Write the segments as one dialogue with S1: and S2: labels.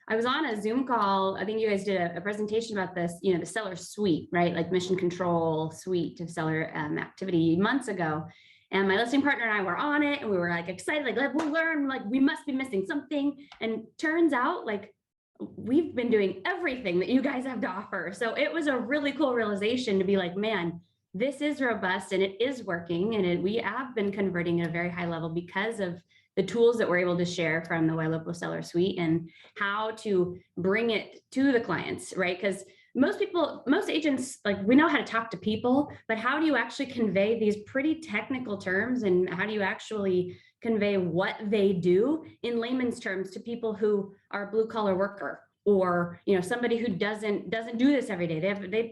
S1: I was on a Zoom call. I think you guys did a presentation about this, you know, the seller suite, right? Like mission control suite of seller activity months ago. And my listing partner and I were on it and we were like excited, like, we'll learn, like we must be missing something. And turns out like we've been doing everything that you guys have to offer. So it was a really cool realization to be like, man, this is robust and it is working. And we have been converting at a very high level because of the tools that we're able to share from the Ylopo Seller Suite and how to bring it to the clients, right? Because most agents, like we know how to talk to people, but how do you actually convey these pretty technical terms and how do you actually convey what they do in layman's terms to people who are a blue collar worker or, you know, somebody who doesn't do this every day.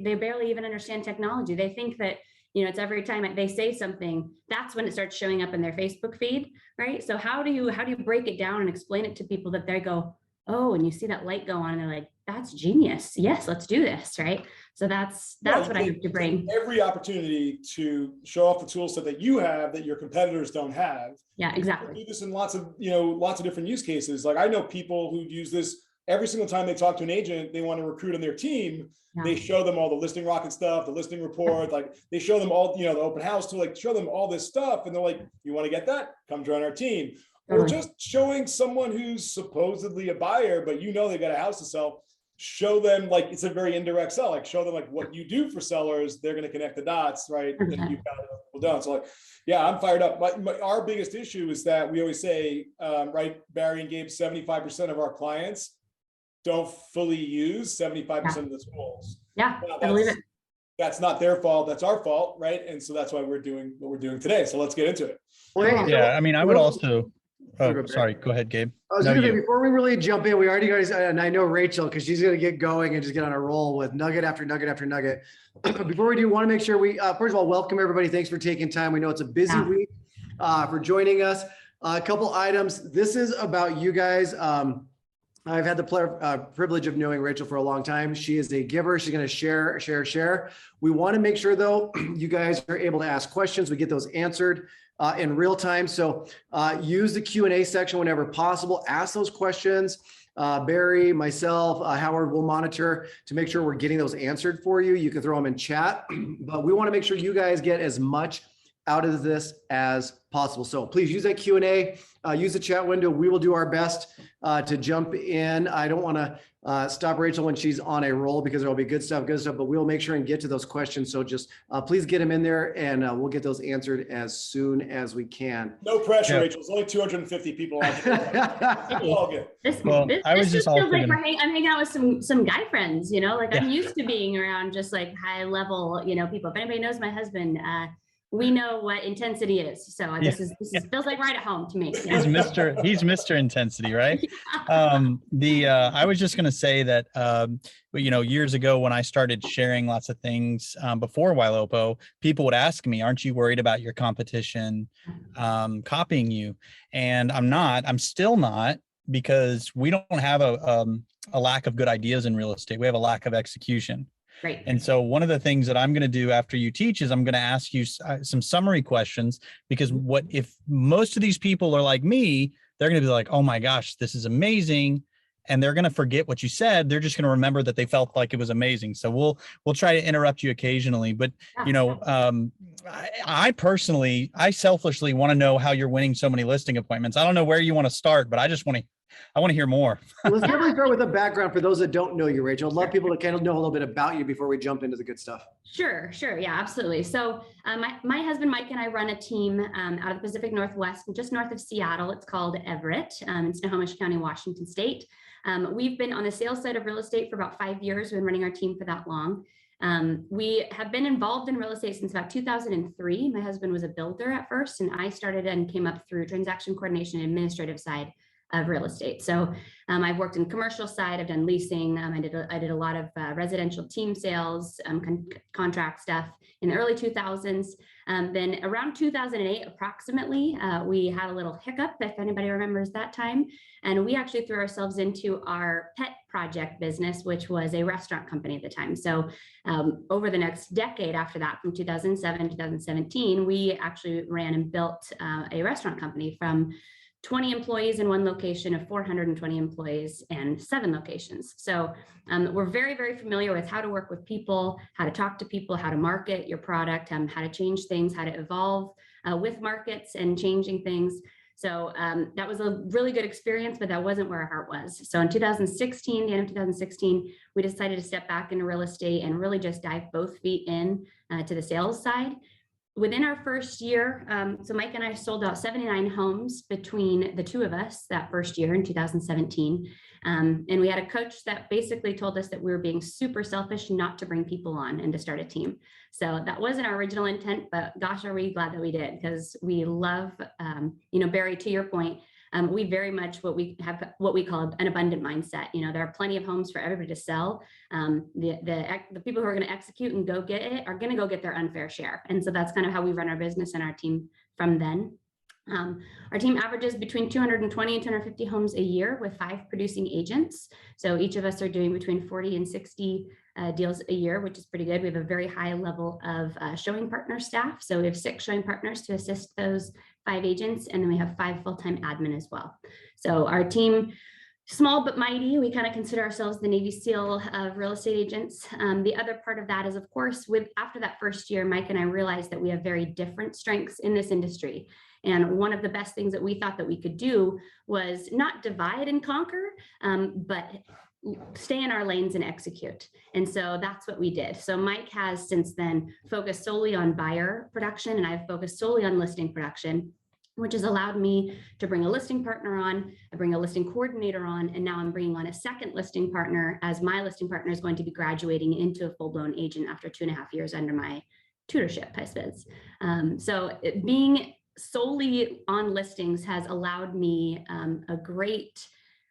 S1: They barely even understand technology. They think that, you know, it's every time they say something, that's when it starts showing up in their Facebook feed, right? So how do you break it down and explain it to people that they go, oh, and you see that light go on and they're like, that's genius. Yes, let's do this, right? So that's what I have to bring.
S2: Every opportunity to show off the tool set that you have that your competitors don't have.
S1: Yeah, exactly.
S2: Do this in lots of different use cases. Like I know people who use this every single time they talk to an agent, they want to recruit on their team. Yeah. They show them all the listing rocket stuff, the listing report, like they show them all, the open house tool, like show them all this stuff. And they're like, you want to get that? Come join our team. Or just showing someone who's supposedly a buyer, but they got a house to sell, show them like, it's a very indirect sell, like show them like what you do for sellers. They're going to connect the dots, right? And you've got people done. So like, yeah, I'm fired up. Our biggest issue is that we always say, right, Barry and Gabe, 75% of our clients don't fully use 75% of the tools.
S1: Yeah, I believe it.
S2: That's not their fault. That's our fault, right? And so that's why we're doing what we're doing today. So let's get into it.
S3: Yeah, I mean, I would also. Oh, sorry. Go ahead, Gabe.
S4: I was before we really jump in, we already guys, and I know Rachel, because she's going to get going and just get on a roll with nugget after nugget after nugget. Before we do, want to make sure we, first of all, welcome everybody. Thanks for taking time. We know it's a busy week for joining us. A couple items. This is about you guys. I've had the privilege of knowing Rachael for a long time. She is a giver. She's going to share. We want to make sure, though, you guys are able to ask questions. We get those answered in real time. So use the Q&A section whenever possible. Ask those questions. Barry, myself, Howard will monitor to make sure we're getting those answered for you. You can throw them in chat, but we want to make sure you guys get as much out of this as possible. So please use that Q&A, use the chat window. We will do our best to jump in. I don't want to stop Rachael when she's on a roll because there'll be good stuff, but we'll make sure and get to those questions. So just please get them in there and we'll get those answered as soon as we can.
S2: No pressure, Rachael. It's only 250 people on all good.
S3: I was just
S1: feels like I'm hanging out with some guy friends, like I'm used to being around just like high level, people. If anybody knows my husband, we know what intensity is. So this feels like right at home to me.
S3: Yeah. He's Mr. Intensity, right? I was just going to say that, years ago when I started sharing lots of things before Ylopo, people would ask me, aren't you worried about your competition copying you? And I'm still not, because we don't have a lack of good ideas in real estate. We have a lack of execution.
S1: Right.
S3: And so one of the things that I'm going to do after you teach is I'm going to ask you some summary questions, because what if most of these people are like me, they're going to be like, oh my gosh, this is amazing. And they're going to forget what you said. They're just going to remember that they felt like it was amazing. So we'll try to interrupt you occasionally, but I selfishly want to know how you're winning so many listing appointments. I don't know where you want to start, but I want to hear more.
S4: Let's definitely start with a background for those that don't know you, Rachael. I'd love people to kind of know a little bit about you before we jump into the good stuff.
S1: Sure. Yeah, absolutely. So my husband, Mike, and I run a team out of the Pacific Northwest, just north of Seattle. It's called Everett. In Snohomish County, Washington State. We've been on the sales side of real estate for about 5 years. We've been running our team for that long. We have been involved in real estate since about 2003. My husband was a builder at first, and I started and came up through transaction coordination and administrative side of real estate. So I've worked in commercial side. I've done leasing. I did a lot of residential team sales, contract stuff in the early 2000s. Then around 2008, approximately, we had a little hiccup, if anybody remembers that time. And we actually threw ourselves into our pet project business, which was a restaurant company at the time. So over the next decade after that, from 2007 to 2017, we actually ran and built a restaurant company from 20 employees in one location of 420 employees and 7 locations. So we're very, very familiar with how to work with people, how to talk to people, how to market your product, how to change things, how to evolve with markets and changing things. So that was a really good experience, but that wasn't where our heart was. So in 2016, the end of 2016, we decided to step back into real estate and really just dive both feet in to the sales side. Within our first year, so Mike and I sold out 79 homes between the two of us that first year in 2017. And we had a coach that basically told us that we were being super selfish not to bring people on and to start a team. So that wasn't our original intent, but gosh, are we glad that we did, because we love, Barry, to your point, we very much what we call an abundant mindset. There are plenty of homes for everybody to sell. The people who are going to execute and go get it are going to go get their unfair share. And so that's kind of how we run our business and our team from then. Our team averages between 220 and 250 homes a year with 5 producing agents. So each of us are doing between 40 and 60 deals a year, which is pretty good. We have a very high level of showing partner staff. So we have 6 showing partners to assist those 5 agents, and then we have 5 full-time admin as well. So our team, small but mighty, we kind of consider ourselves the Navy SEAL of real estate agents. The other part of that is, of course, after that first year, Mike and I realized that we have very different strengths in this industry. And one of the best things that we thought that we could do was not divide and conquer, but stay in our lanes and execute. And so that's what we did. So Mike has since then focused solely on buyer production, and I've focused solely on listing production, which has allowed me to bring a listing partner on, I bring a listing coordinator on, and now I'm bringing on a second listing partner, as my listing partner is going to be graduating into a full-blown agent after 2.5 years under my tutorship, I suppose. So being solely on listings has allowed me a great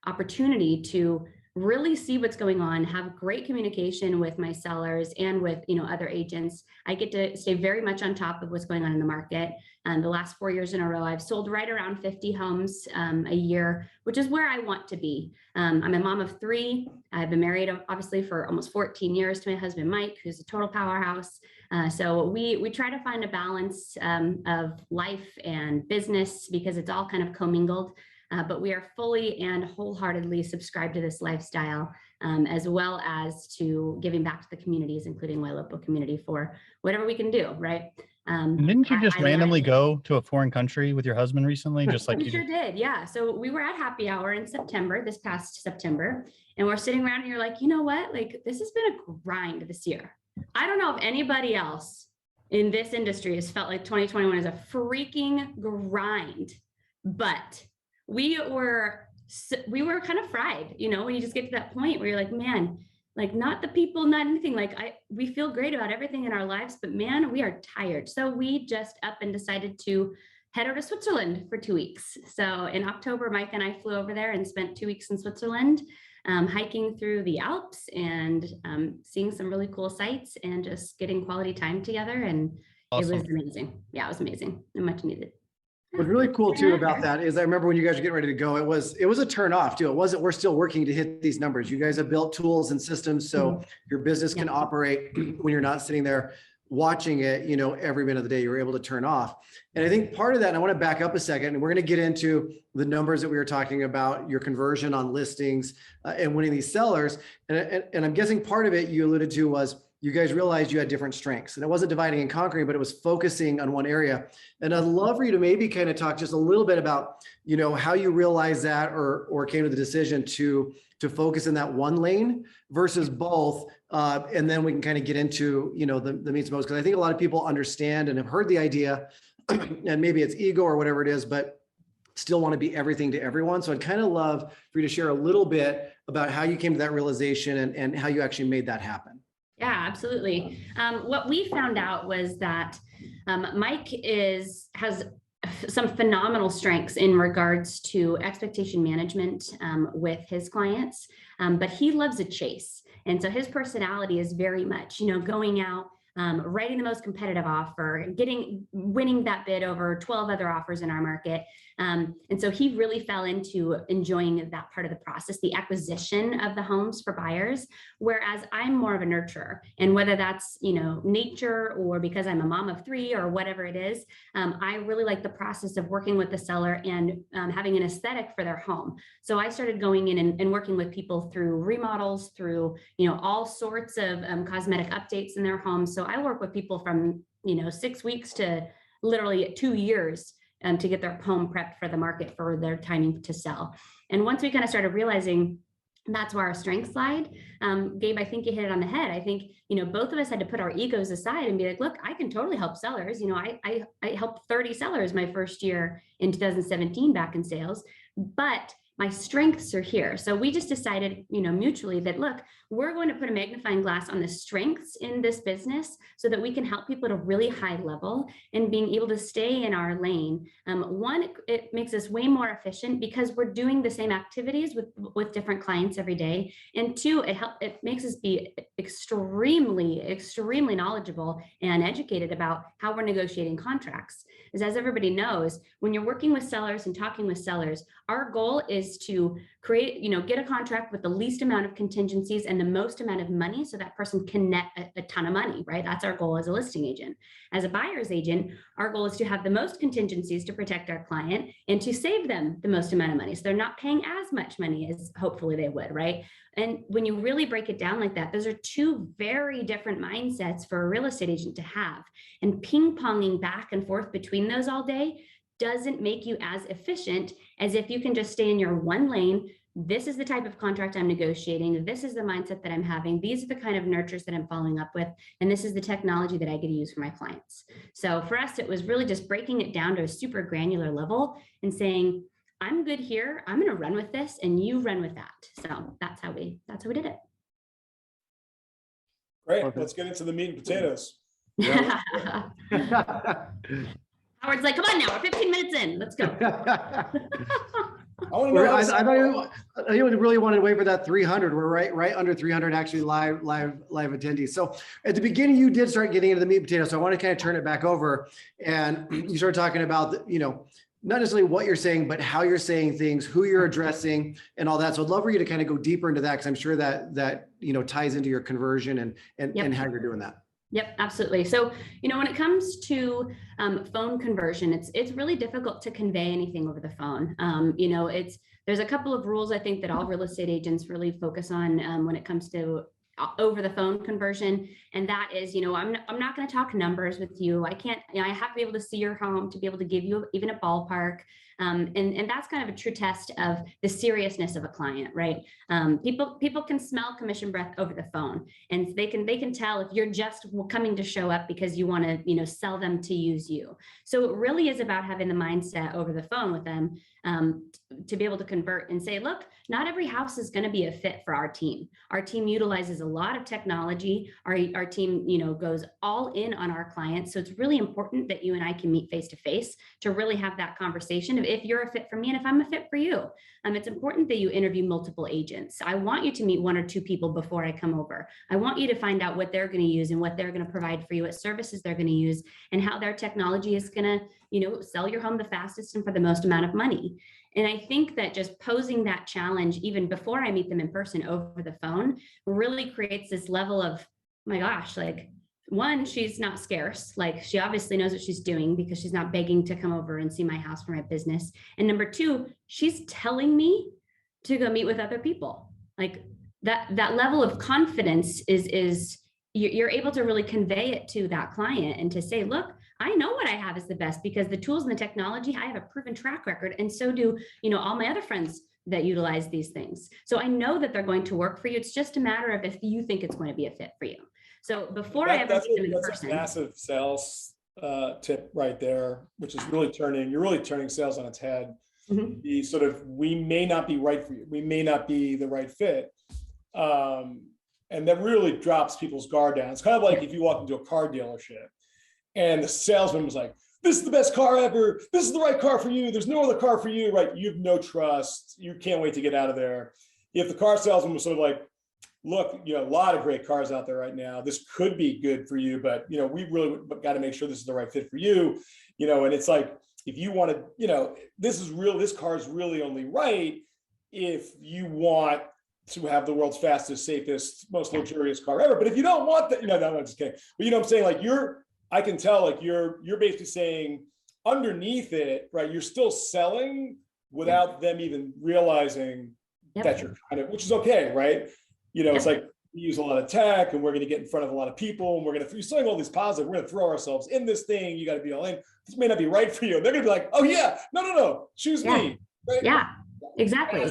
S1: opportunity to really see what's going on, have great communication with my sellers and with other agents. I get to stay very much on top of what's going on in the market. The last 4 years in a row, I've sold right around 50 homes a year, which is where I want to be. I'm a mom of 3. I've been married, obviously, for almost 14 years to my husband, Mike, who's a total powerhouse. So we try to find a balance of life and business, because it's all kind of commingled. But we are fully and wholeheartedly subscribed to this lifestyle, as well as to giving back to the communities, including Ylopo community, for whatever we can do, right?
S3: Didn't you just randomly go to a foreign country with your husband recently? Just like
S1: we sure did, yeah. So we were at happy hour in September, this past September, and we're sitting around and you're like, you know what? Like, this has been a grind this year. I don't know if anybody else in this industry has felt like 2021 is a freaking grind, but we were kind of fried, when you just get to that point where you're like, man, like, not the people, not anything, like we feel great about everything in our lives, but man, we are tired. So we just up and decided to head over to Switzerland for 2 weeks. So in October, Mike and I flew over there and spent 2 weeks in Switzerland, hiking through the Alps and seeing some really cool sights and just getting quality time together. And awesome. It was amazing. Yeah, it was amazing and much needed.
S4: What's really cool too about that is I remember when you guys were getting ready to go, it was a turn off too. It wasn't, we're still working to hit these numbers. You guys have built tools and systems so your business can operate when you're not sitting there watching it, every minute of the day. You're able to turn off. And I think part of that, and I want to back up a second, and we're going to get into the numbers that we were talking about, your conversion on listings and winning these sellers. And I'm guessing part of it you alluded to was you guys realized you had different strengths, and it wasn't dividing and conquering, but it was focusing on one area. And I'd love for you to maybe kind of talk just a little bit about, how you realized that or came to the decision to focus in that one lane versus both. And then we can kind of get into, the meats and bones, because I think a lot of people understand and have heard the idea, and maybe it's ego or whatever it is, but still want to be everything to everyone. So I'd kind of love for you to share a little bit about how you came to that realization and how you actually made that happen.
S1: Yeah, absolutely. What we found out was that Mike has some phenomenal strengths in regards to expectation management with his clients, but he loves a chase. And so his personality is very much, going out, writing the most competitive offer, winning that bid over 12 other offers in our market. And so he really fell into enjoying that part of the process, the acquisition of the homes for buyers, whereas I'm more of a nurturer. And whether that's, nature or because I'm a mom of 3 or whatever it is, I really like the process of working with the seller and having an aesthetic for their home. So I started going in and working with people through remodels, through, all sorts of cosmetic updates in their homes. So I work with people from, 6 weeks to literally 2 years to get their home prepped for the market for their timing to sell. And once we kind of started realizing that's where our strengths lied, Gabe, I think you hit it on the head. I think, both of us had to put our egos aside and be like, look, I can totally help sellers. I helped 30 sellers my first year in 2017 back in sales, but my strengths are here. So we just decided, mutually that, look, we're going to put a magnifying glass on the strengths in this business so that we can help people at a really high level and being able to stay in our lane. One, it makes us way more efficient because we're doing the same activities with different clients every day. And 2, it makes us be extremely knowledgeable and educated about how we're negotiating contracts. As everybody knows, when you're working with sellers and talking with sellers, our goal is to create, get a contract with the least amount of contingencies and the most amount of money so that person can net a ton of money, right? That's our goal as a listing agent. As a buyer's agent, our goal is to have the most contingencies to protect our client and to save them the most amount of money. So they're not paying as much money as hopefully they would, right? And when you really break it down like that, those are 2 very different mindsets for a real estate agent to have. And ping-ponging back and forth between those all day doesn't make you as efficient as if you can just stay in your one lane. This is the type of contract I'm negotiating. This is the mindset that I'm having. These are the kind of nurtures that I'm following up with. And this is the technology that I get to use for my clients. So for us, it was really just breaking it down to a super granular level and saying, I'm good here. I'm going to run with this and you run with that. So that's how we did it.
S2: Great. Let's get into the meat and potatoes.
S1: Yeah. Howard's like, come on now, we're 15 minutes in. Let's go.
S4: I thought you really wanted to wait for that 300. We're right under 300 actually live attendees. So at the beginning, you did start getting into the meat and potatoes. So I want to kind of turn it back over, and you started talking about not necessarily what you're saying, but how you're saying things, who you're addressing, and all that. So I'd love for you to kind of go deeper into that, because I'm sure that ties into your conversion and how you're doing that.
S1: Yep, absolutely. So, when it comes to phone conversion, it's really difficult to convey anything over the phone. There's a couple of rules I think that all real estate agents really focus on when it comes to over the phone conversion. And that is, I'm not going to talk numbers with you. I can't, I have to be able to see your home to be able to give you even a ballpark. And that's kind of a true test of the seriousness of a client, right? People can smell commission breath over the phone, and they can tell if you're just coming to show up because you want to, sell them to use you. So it really is about having the mindset over the phone with them to be able to convert and say, look, not every house is going to be a fit for our team. Our team utilizes a lot of technology. Our team, goes all in on our clients. So it's really important that you and I can meet face to face to really have that conversation of if you're a fit for me and if I'm a fit for you. It's important that you interview multiple agents. I want you to meet 1 or 2 people before I come over. I want you to find out what they're going to use and what they're going to provide for you, what services they're going to use, and how their technology is going to, sell your home the fastest and for the most amount of money. And I think that just posing that challenge, even before I meet them in person over the phone, really creates this level of, oh my gosh, like, 1, she's not scarce. Like, she obviously knows what she's doing because she's not begging to come over and see my house for my business. And number 2, she's telling me to go meet with other people. Like that level of confidence is you're able to really convey it to that client and to say, look, I know what I have is the best because the tools and the technology, I have a proven track record. And so do, all my other friends that utilize these things. So I know that they're going to work for you. It's just a matter of if you think it's going to be a fit for you. So before I ever see them in person,
S2: a massive sales tip right there, which is you're really turning sales on its head. Mm-hmm. The sort of, we may not be right for you. We may not be the right fit. And that really drops people's guard down. It's kind of like if you walk into a car dealership and the salesman was like, this is the best car ever. This is the right car for you. There's no other car for you, right? You have no trust. You can't wait to get out of there. If the car salesman was sort of like, look, a lot of great cars out there right now. This could be good for you, but we really got to make sure this is the right fit for you. And it's like, if you want to, this car is really only right if you want to have the world's fastest, safest, most luxurious car ever. But if you don't want that, no, I'm just kidding. But I'm saying, like, I can tell, like, you're basically saying underneath it, right, you're still selling without them even realizing that you're kind of, which is okay, right? It's like, we use a lot of tech, and we're going to get in front of a lot of people, and you're saying all these positive, we're going to throw ourselves in this thing. You got to be all in. This may not be right for you. And they're going to be like, oh yeah, no, choose me. Right?
S1: Yeah, exactly.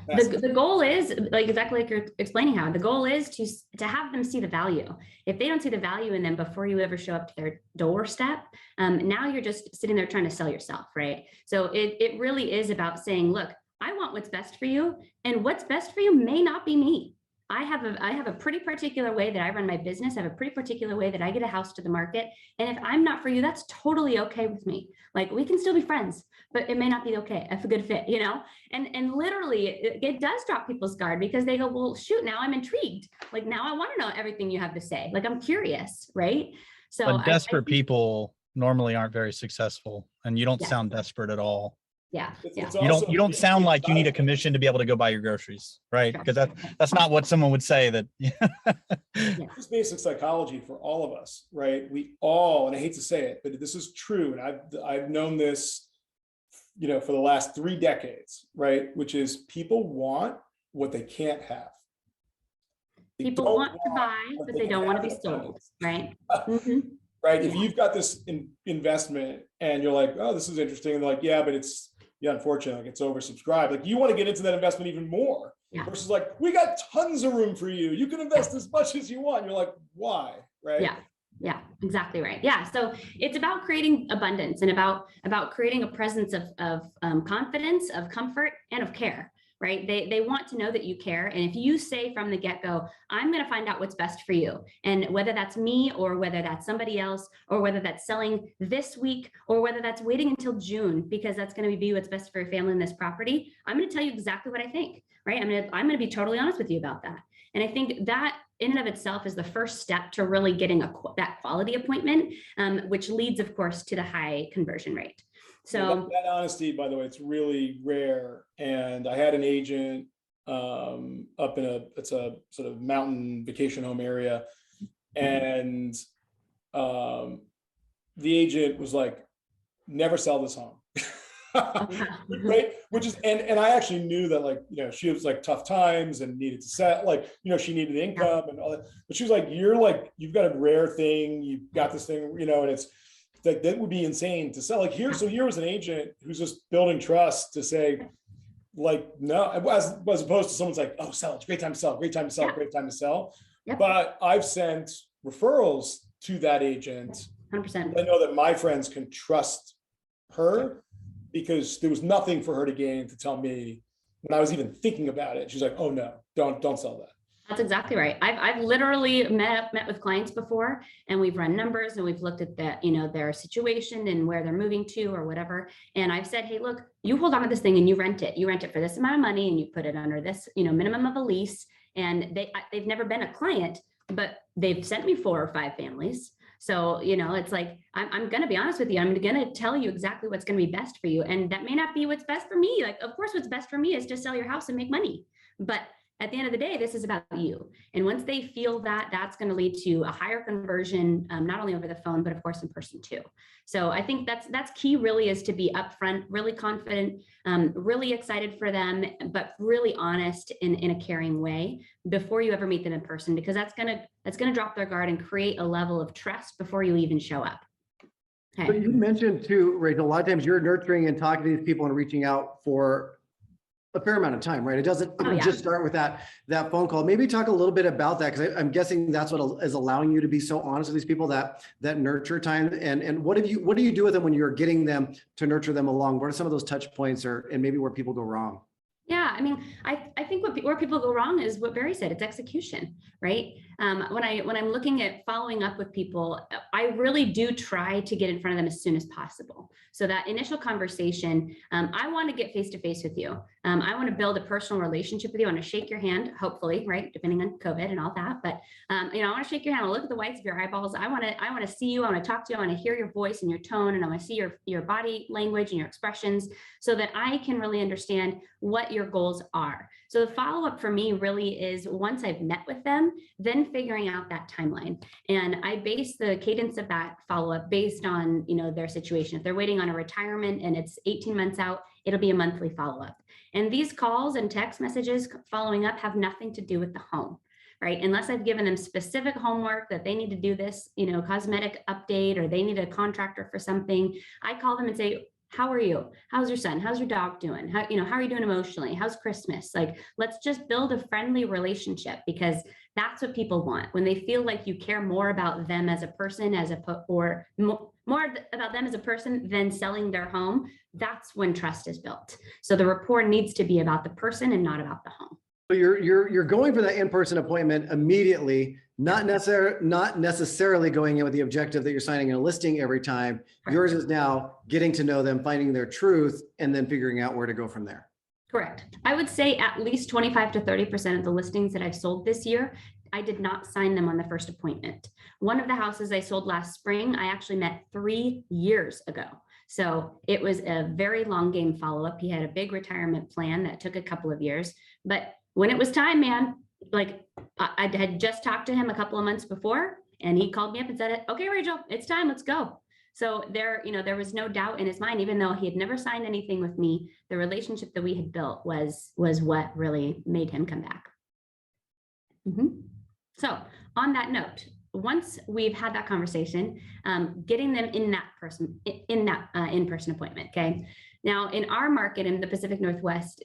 S1: The goal is, like, exactly like you're explaining, how the goal is to have them see the value. If they don't see the value in them before you ever show up to their doorstep, now you're just sitting there trying to sell yourself, right? So it really is about saying, look, I want what's best for you, and what's best for you may not be me. I have a pretty particular way that I run my business. I have a pretty particular way that I get a house to the market. And if I'm not for you, that's totally okay with me. Like, we can still be friends, but it may not be okay. It's a good fit, and literally it does drop people's guard, because they go, well, shoot, now I'm intrigued. Like, now I want to know everything you have to say. Like, I'm curious. Right. So
S3: but desperate people normally aren't very successful, and you don't sound desperate at all.
S1: Yeah.
S3: You don't sound like you need a commission to be able to go buy your groceries, right? Because that's not what someone would say. That
S2: It's basic psychology for all of us, right? We all, and I hate to say it, but this is true, and I've known this, for the last 3 decades, right? Which is, people want what they can't have.
S1: People want to buy, but they don't want to be sold, right? Mm-hmm.
S2: Right. If you've got this investment and you're like, oh, this is interesting, and they're like, yeah, but it's, unfortunately, like, it's oversubscribed. Like, you want to get into that investment even more, versus like, we got tons of room for you. You can invest as much as you want. You're like, why? Right.
S1: Yeah, exactly right. Yeah. So it's about creating abundance, and about creating a presence of confidence, of comfort, and of care. Right. They want to know that you care. And if you say from the get-go, I'm going to find out what's best for you, and whether that's me, or whether that's somebody else, or whether that's selling this week, or whether that's waiting until June, because that's going to be what's best for your family in this property, I'm going to tell you exactly what I think. Right. I'm going to be totally honest with you about that. And I think that in and of itself is the first step to really getting that quality appointment, which leads, of course, to the high conversion rate. So
S2: that honesty, by the way, it's really rare. And I had an agent up in it's a sort of mountain vacation home area, and the agent was like, never sell this home. Right. Which is, and I actually knew that, like, she was like tough times and needed to set, like, she needed income and all that. But she was like, you've got a rare thing. You've got this thing, and it's like, that would be insane to sell. Like, here was an agent who's just building trust to say, like, no, as opposed to someone's like, oh, sell, it's a great time to sell, great time to sell, great time to sell. Yep. But I've sent referrals to that agent.
S1: 100%.
S2: I know that my friends can trust her, because there was nothing for her to gain to tell me when I was even thinking about it. She's like, oh no, don't sell that.
S1: That's exactly right. I've literally met with clients before, and we've run numbers, and we've looked at that, their situation and where they're moving to or whatever. And I've said, hey, look, you hold on to this thing and you rent it. You rent it for this amount of money, and you put it under this, minimum of a lease. And they've never been a client, but they've sent me 4 or 5 families. So, it's like, I'm going to be honest with you. I'm going to tell you exactly what's going to be best for you. And that may not be what's best for me. Like, of course, what's best for me is to sell your house and make money. But at the end of the day, this is about you. And once they feel that, that's going to lead to a higher conversion, not only over the phone, but of course in person too. So I think that's key, really, is to be upfront, really confident, really excited for them, but really honest in a caring way before you ever meet them in person, because that's going to drop their guard and create a level of trust before you even show up. Okay.
S4: So you mentioned too, Rachael, a lot of times you're nurturing and talking to these people and reaching out for a fair amount of time, right? It doesn't just start with that phone call. Maybe talk a little bit about that, because I'm guessing that's what is allowing you to be so honest with these people, that nurture time. And what do you do with them when you're getting them to nurture them along? What are some of those touch points, and maybe where people go wrong?
S1: Yeah, I mean, I think where people go wrong is what Barry said, it's execution, right? When I'm looking at following up with people, I really do try to get in front of them as soon as possible. So that initial conversation, I want to get face-to-face with you. I want to build a personal relationship with you. I want to shake your hand, hopefully, right? Depending on COVID and all that. But, I want to shake your hand. I want to look at the whites of your eyeballs. I want to see you. I want to talk to you. I want to hear your voice and your tone. And I want to see your body language and your expressions so that I can really understand what your goals are. So the follow-up for me really is once I've met with them, then figuring out that timeline. And I base the cadence of that follow-up based on, their situation. If they're waiting on a retirement and it's 18 months out, it'll be a monthly follow-up. And these calls and text messages following up have nothing to do with the home, right? Unless I've given them specific homework that they need to do this, cosmetic update, or they need a contractor for something, I call them and say, how are you? How's your son? How's your dog doing? How are you doing emotionally? How's Christmas? Like, let's just build a friendly relationship, because that's what people want. When they feel like you care more about them as a person, or more about them as a person than selling their home, that's when trust is built. So the rapport needs to be about the person and not about the home.
S4: So you're going for that in-person appointment immediately, not necessarily going in with the objective that you're signing a listing every time.
S1: Correct.
S4: Yours is now getting to know them, finding their truth, and then figuring out where to go from there.
S1: Correct. I would say at least 25 to 30% of the listings that I've sold this year, I did not sign them on the first appointment. One of the houses I sold last spring, I actually met 3 years ago. So it was a very long game follow-up. He had a big retirement plan that took a couple of years, but when it was time, man, like I had just talked to him a couple of months before, and he called me up and said, okay, Rachel, it's time, let's go. So there was no doubt in his mind, even though he had never signed anything with me, the relationship that we had built was what really made him come back. So on that note, once we've had that conversation, getting them in that in-person appointment. Okay. Now in our market in the Pacific Northwest,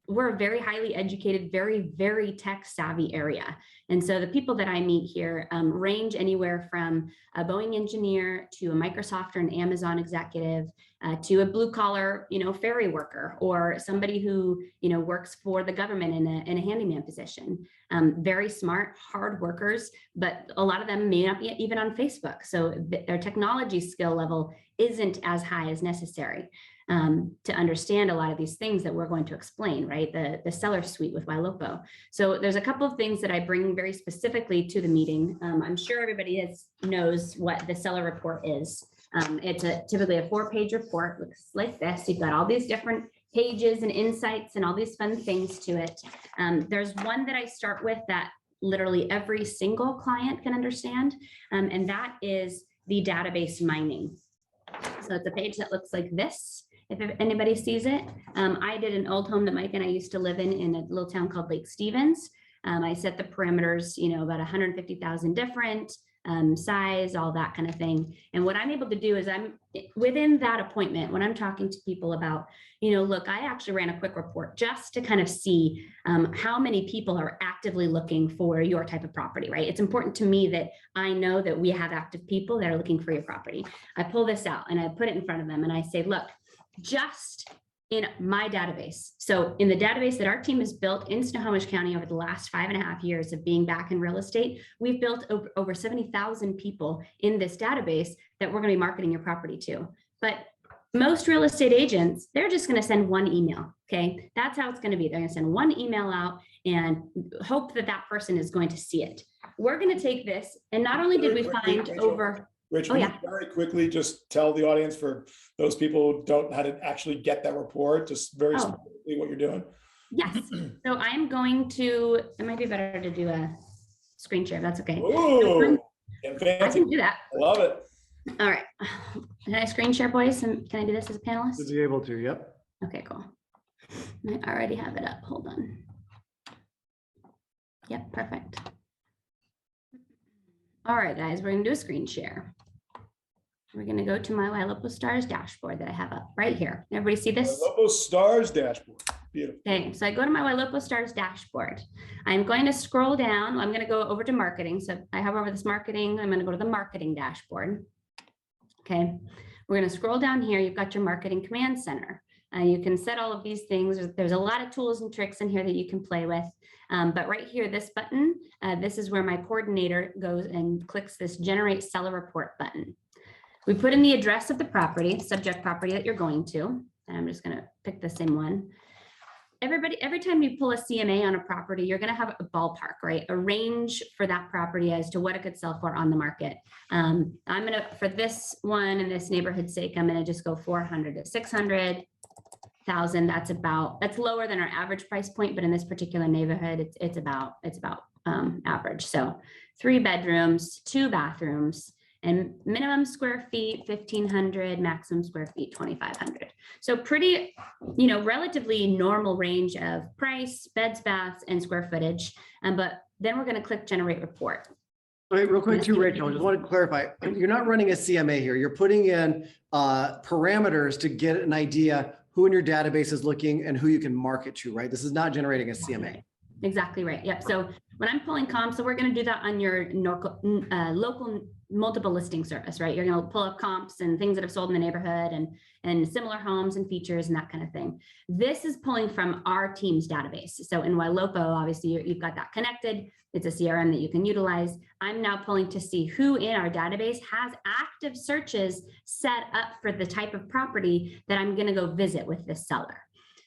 S1: we're a very highly educated, very, very tech savvy area. And so the people that I meet here range anywhere from a Boeing engineer to a Microsoft or an Amazon executive to a blue collar, ferry worker, or somebody who, works for the government in a handyman position. Very smart, hard workers, but a lot of them may not be even on Facebook. So their technology skill level isn't as high as necessary to understand a lot of these things that we're going to explain, right? The seller suite with Ylopo. So there's a couple of things that I bring very specifically to the meeting. I'm sure everybody knows what the seller report is. It's typically a 4-page report, looks like this. You've got all these different pages and insights and all these fun things to it. There's one that I start with that literally every single client can understand, and that is the database mining. So it's a page that looks like this. If anybody sees it, I did an old home that Mike and I used to live in a little town called Lake Stevens. I set the parameters, about 150,000 different, size, all that kind of thing. And what I'm able to do is I'm within that appointment, when I'm talking to people about, look, I actually ran a quick report just to kind of see how many people are actively looking for your type of property, right? It's important to me that I know that we have active people that are looking for your property. I pull this out and I put it in front of them and I say, look, just in my database. So in the database that our team has built in Snohomish County over the last 5.5 years of being back in real estate, we've built over 70,000 people in this database that we're going to be marketing your property to. But most real estate agents, they're just going to send one email. Okay. That's how it's going to be. They're going to send one email out and hope that that person is going to see it. We're going to take this. And not only did we find over...
S2: Rich, can you very quickly just tell the audience, for those people who don't know how to actually get that report, just very specifically what you're doing?
S1: Yes. So I'm going to, it might be better to do a screen share. That's okay.
S2: Ooh,
S1: I can do that.
S2: I love it.
S1: All right. Can I screen share, boys? And can I do this as a panelist?
S4: Is he able to? Yep.
S1: Okay, cool. I already have it up. Hold on. Yep, perfect. All right, guys, we're going to do a screen share. We're going to go to my Ylopo Stars dashboard that I have up right here. Everybody see this?
S2: Ylopo Stars dashboard. Beautiful.
S1: Okay, so I go to my Ylopo Stars dashboard. I'm going to scroll down. I'm going to go over to marketing. So I hover over this marketing. I'm going to go to the marketing dashboard. Okay, we're going to scroll down here. You've got your marketing command center. You can set all of these things. There's a lot of tools and tricks in here that you can play with. But right here, this button, this is where my coordinator goes and clicks this generate seller report button. We put in the address of the property, subject property that you're going to, and I'm just going to pick the same one. Every time you pull a CMA on a property, you're going to have a ballpark, right? A range for that property as to what it could sell for on the market. I'm going to, for this one and this neighborhood's sake, I'm going to just go 400 to 600,000. That's lower than our average price point, but in this particular neighborhood, it's about average. So 3 bedrooms, 2 bathrooms, and minimum square feet, 1,500, maximum square feet, 2,500. So pretty, relatively normal range of price, beds, baths, and square footage. But then we're going to click generate report.
S4: All right, real quick too, Rachel, I just want to clarify. You're not running a CMA here. You're putting in parameters to get an idea who in your database is looking and who you can market to, right? This is not generating a CMA.
S1: Exactly right. Yep. So when I'm pulling comps, so we're going to do that on your local multiple listing service, right? You're going to pull up comps and things that have sold in the neighborhood and similar homes and features and that kind of thing. This is pulling from our team's database. So in Ylopo, obviously you've got that connected. It's a CRM that you can utilize. I'm now pulling to see who in our database has active searches set up for the type of property that I'm going to go visit with this seller.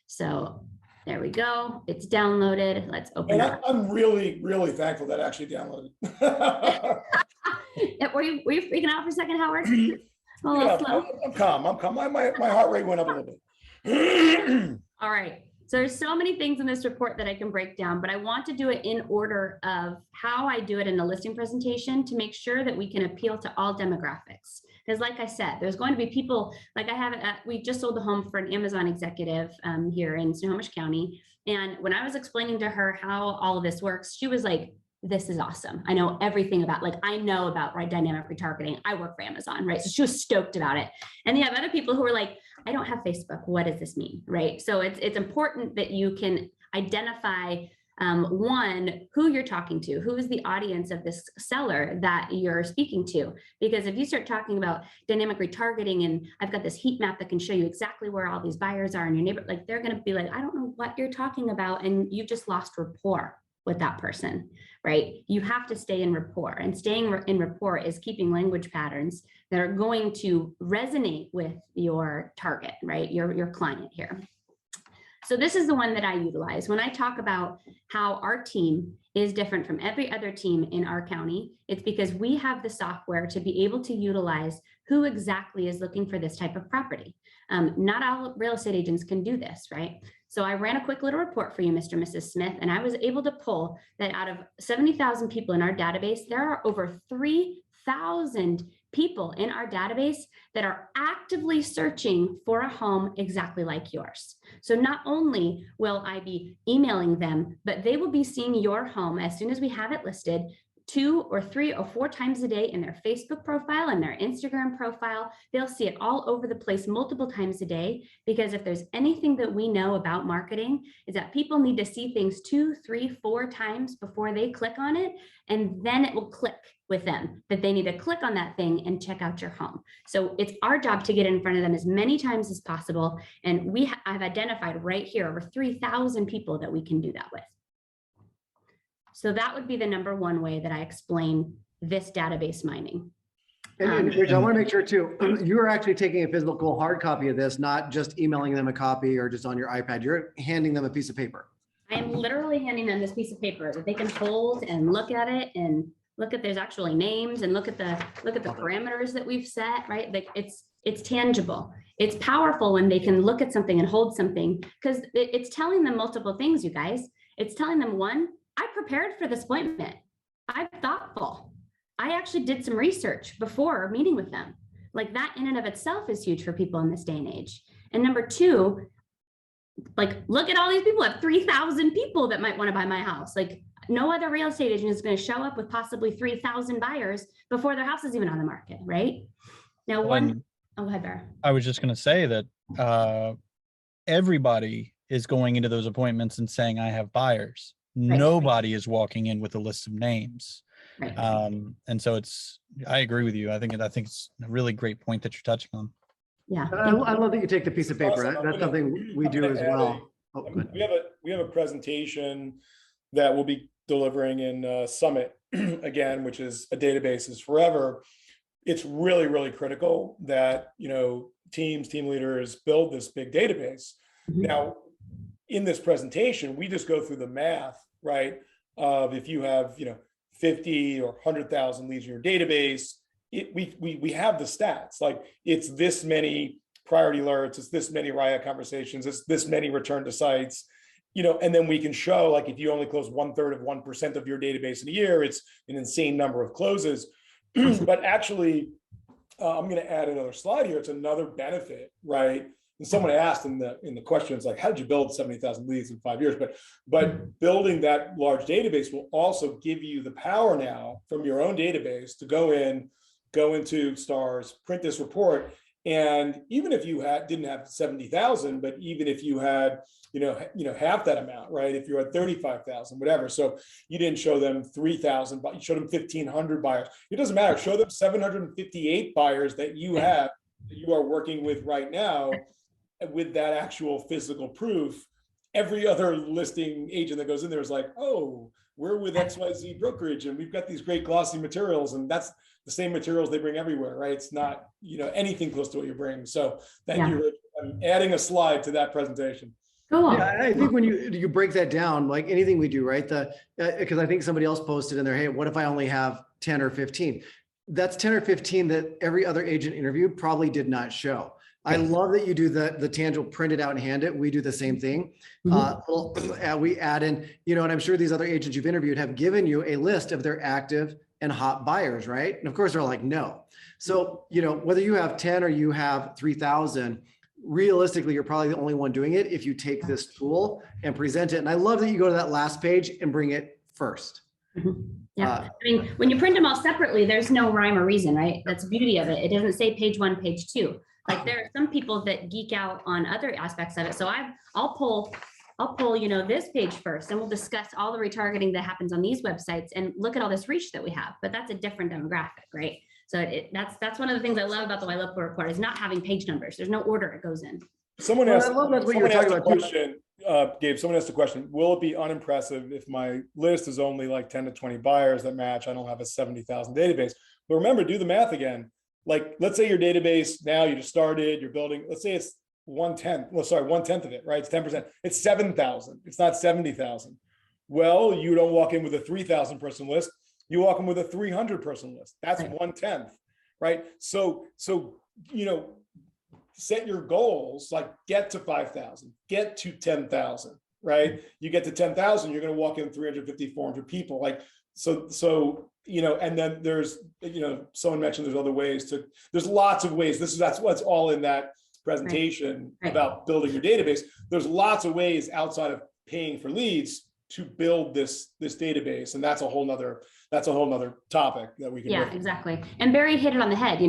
S1: So there we go. It's downloaded. Let's open it up.
S2: I'm really, really thankful that actually downloaded.
S1: Were you freaking out for a second, Howard?
S2: I'm calm. My heart rate went up a little bit.
S1: All right. So there's so many things in this report that I can break down, but I want to do it in order of how I do it in the listing presentation to make sure that we can appeal to all demographics. Because like I said, there's going to be people, like we just sold a home for an Amazon executive here in Snohomish County. And when I was explaining to her how all of this works, she was like, this is awesome. I know everything about, I know about dynamic retargeting. I work for Amazon, right? So she was stoked about it. And you have other people who are like, I don't have Facebook. What does this mean, right? So it's important that you can identify one, who you're talking to, who is the audience of this seller that you're speaking to. Because if you start talking about dynamic retargeting and I've got this heat map that can show you exactly where all these buyers are in your neighborhood, they're going to be like, I don't know what you're talking about. And you've just lost rapport with that person, right? You have to stay in rapport, and staying in rapport is keeping language patterns that are going to resonate with your target, right? Your client here. So this is the one that I utilize when I talk about how our team is different from every other team in our county. It's because we have the software to be able to utilize who exactly is looking for this type of property. Not all real estate agents can do this, right? So I ran a quick little report for you, Mr. and Mrs. Smith, and I was able to pull that out of 70,000 people in our database, there are over 3,000 people in our database that are actively searching for a home exactly like yours. So not only will I be emailing them, but they will be seeing your home as soon as we have it listed 2 or 3 or 4 times a day in their Facebook profile and their Instagram profile. They'll see it all over the place multiple times a day, because if there's anything that we know about marketing is that people need to see things 2, 3, 4 times before they click on it. And then it will click with them that they need to click on that thing and check out your home. So it's our job to get in front of them as many times as possible. And I've identified right here over 3,000 people that we can do that with. So that would be the number one way that I explain this database mining.
S4: And Rich, I want to make sure too, you're actually taking a physical hard copy of this, not just emailing them a copy or just on your iPad. You're handing them a piece of paper. I
S1: am literally handing them this piece of paper that they can hold and look at it and look at there's actually names and look at the parameters that we've set, right? Like it's tangible. It's powerful when they can look at something and hold something, because it's telling them multiple things, you guys. It's telling them, one, I prepared for this appointment. I'm thoughtful. I actually did some research before meeting with them. Like that in and of itself is huge for people in this day and age. And number two, look at all these people. I have 3,000 people that might want to buy my house. No other real estate agent is going to show up with possibly 3,000 buyers before their house is even on the market, right? Now, go ahead, Bear.
S3: I was just going to say that everybody is going into those appointments and saying, I have buyers. Right. Nobody is walking in with a list of names. Right. And so I agree with you. I think it's a really great point that you're touching on.
S1: Yeah.
S4: I love that you take the piece of paper.
S2: Awesome.
S4: That's something we do as well. Oh, good.
S2: We have a presentation that we'll be delivering in Summit again, which is a database is forever. It's really, really critical that, team leaders build this big database.
S1: Mhm.
S2: Now, in this presentation, we just go through the math, right? Of if you have, 50 or 100,000 leads in your database, we have the stats, like it's this many priority alerts, it's this many riot conversations, it's this many return to sites, and then we can show, like, if you only close 1/3 of 1% of your database in a year, it's an insane number of closes. But actually, I'm going to add another slide here. It's another benefit, right? And someone asked in the questions, like, how did you build 70,000 leads in 5 years? But building that large database will also give you the power now from your own database to go into Stars, print this report. And even if you didn't have 70,000, but even if you had, half that amount, right? If you're at 35,000, whatever. So you didn't show them 3,000, but you showed them 1,500 buyers. It doesn't matter. Show them 758 buyers that you have, that you are working with right now, with that actual physical proof. Every other listing agent that goes in there is like, oh, we're with XYZ brokerage and we've got these great glossy materials, and that's the same materials they bring everywhere, right? It's not, anything close to what you bring. So thank you, Rich. I'm adding a slide to that presentation.
S1: Cool.
S4: Yeah, I think when you break that down, like anything we do, right? Because I think somebody else posted in there, hey, what if I only have 10 or 15? That's 10 or 15 that every other agent interviewed probably did not show. I love that you do the tangible, print it out and hand it. We do the same thing. We add in, and I'm sure these other agents you've interviewed have given you a list of their active and hot buyers, right? And of course they're like, no. So, whether you have 10 or you have 3,000, realistically, you're probably the only one doing it if you take this tool and present it. And I love that you go to that last page and bring it first.
S1: Yeah. When you print them all separately, there's no rhyme or reason, right? That's the beauty of it. It doesn't say page 1, page 2. Like there are some people that geek out on other aspects of it. So I'll pull, this page first, and we'll discuss all the retargeting that happens on these websites and look at all this reach that we have. But that's a different demographic, right? So that's one of the things I love about the Ylopo report, is not having page numbers. There's no order it goes in.
S2: Someone asked a question, Gabe, someone asked a question, will it be unimpressive if my list is only like 10 to 20 buyers that match? I don't have a 70,000 database. But remember, do the math again. Like, let's say your database, now you just started, you're building, let's say it's 1/10 of it, right? It's 10%. It's 7,000. It's not 70,000. Well, you don't walk in with a 3,000 person list. You walk in with a 300 person list. That's 1/10, right? So, set your goals, like get to 5,000, get to 10,000, right? You get to 10,000, you're going to walk in 350, 400 people. Like, so, and then there's, someone mentioned there's other ways there's lots of ways. That's what's all in that presentation about building your database. There's lots of ways outside of paying for leads to build this database. And that's a whole nother topic that we can.
S1: Yeah, exactly. And Barry hit it on the head,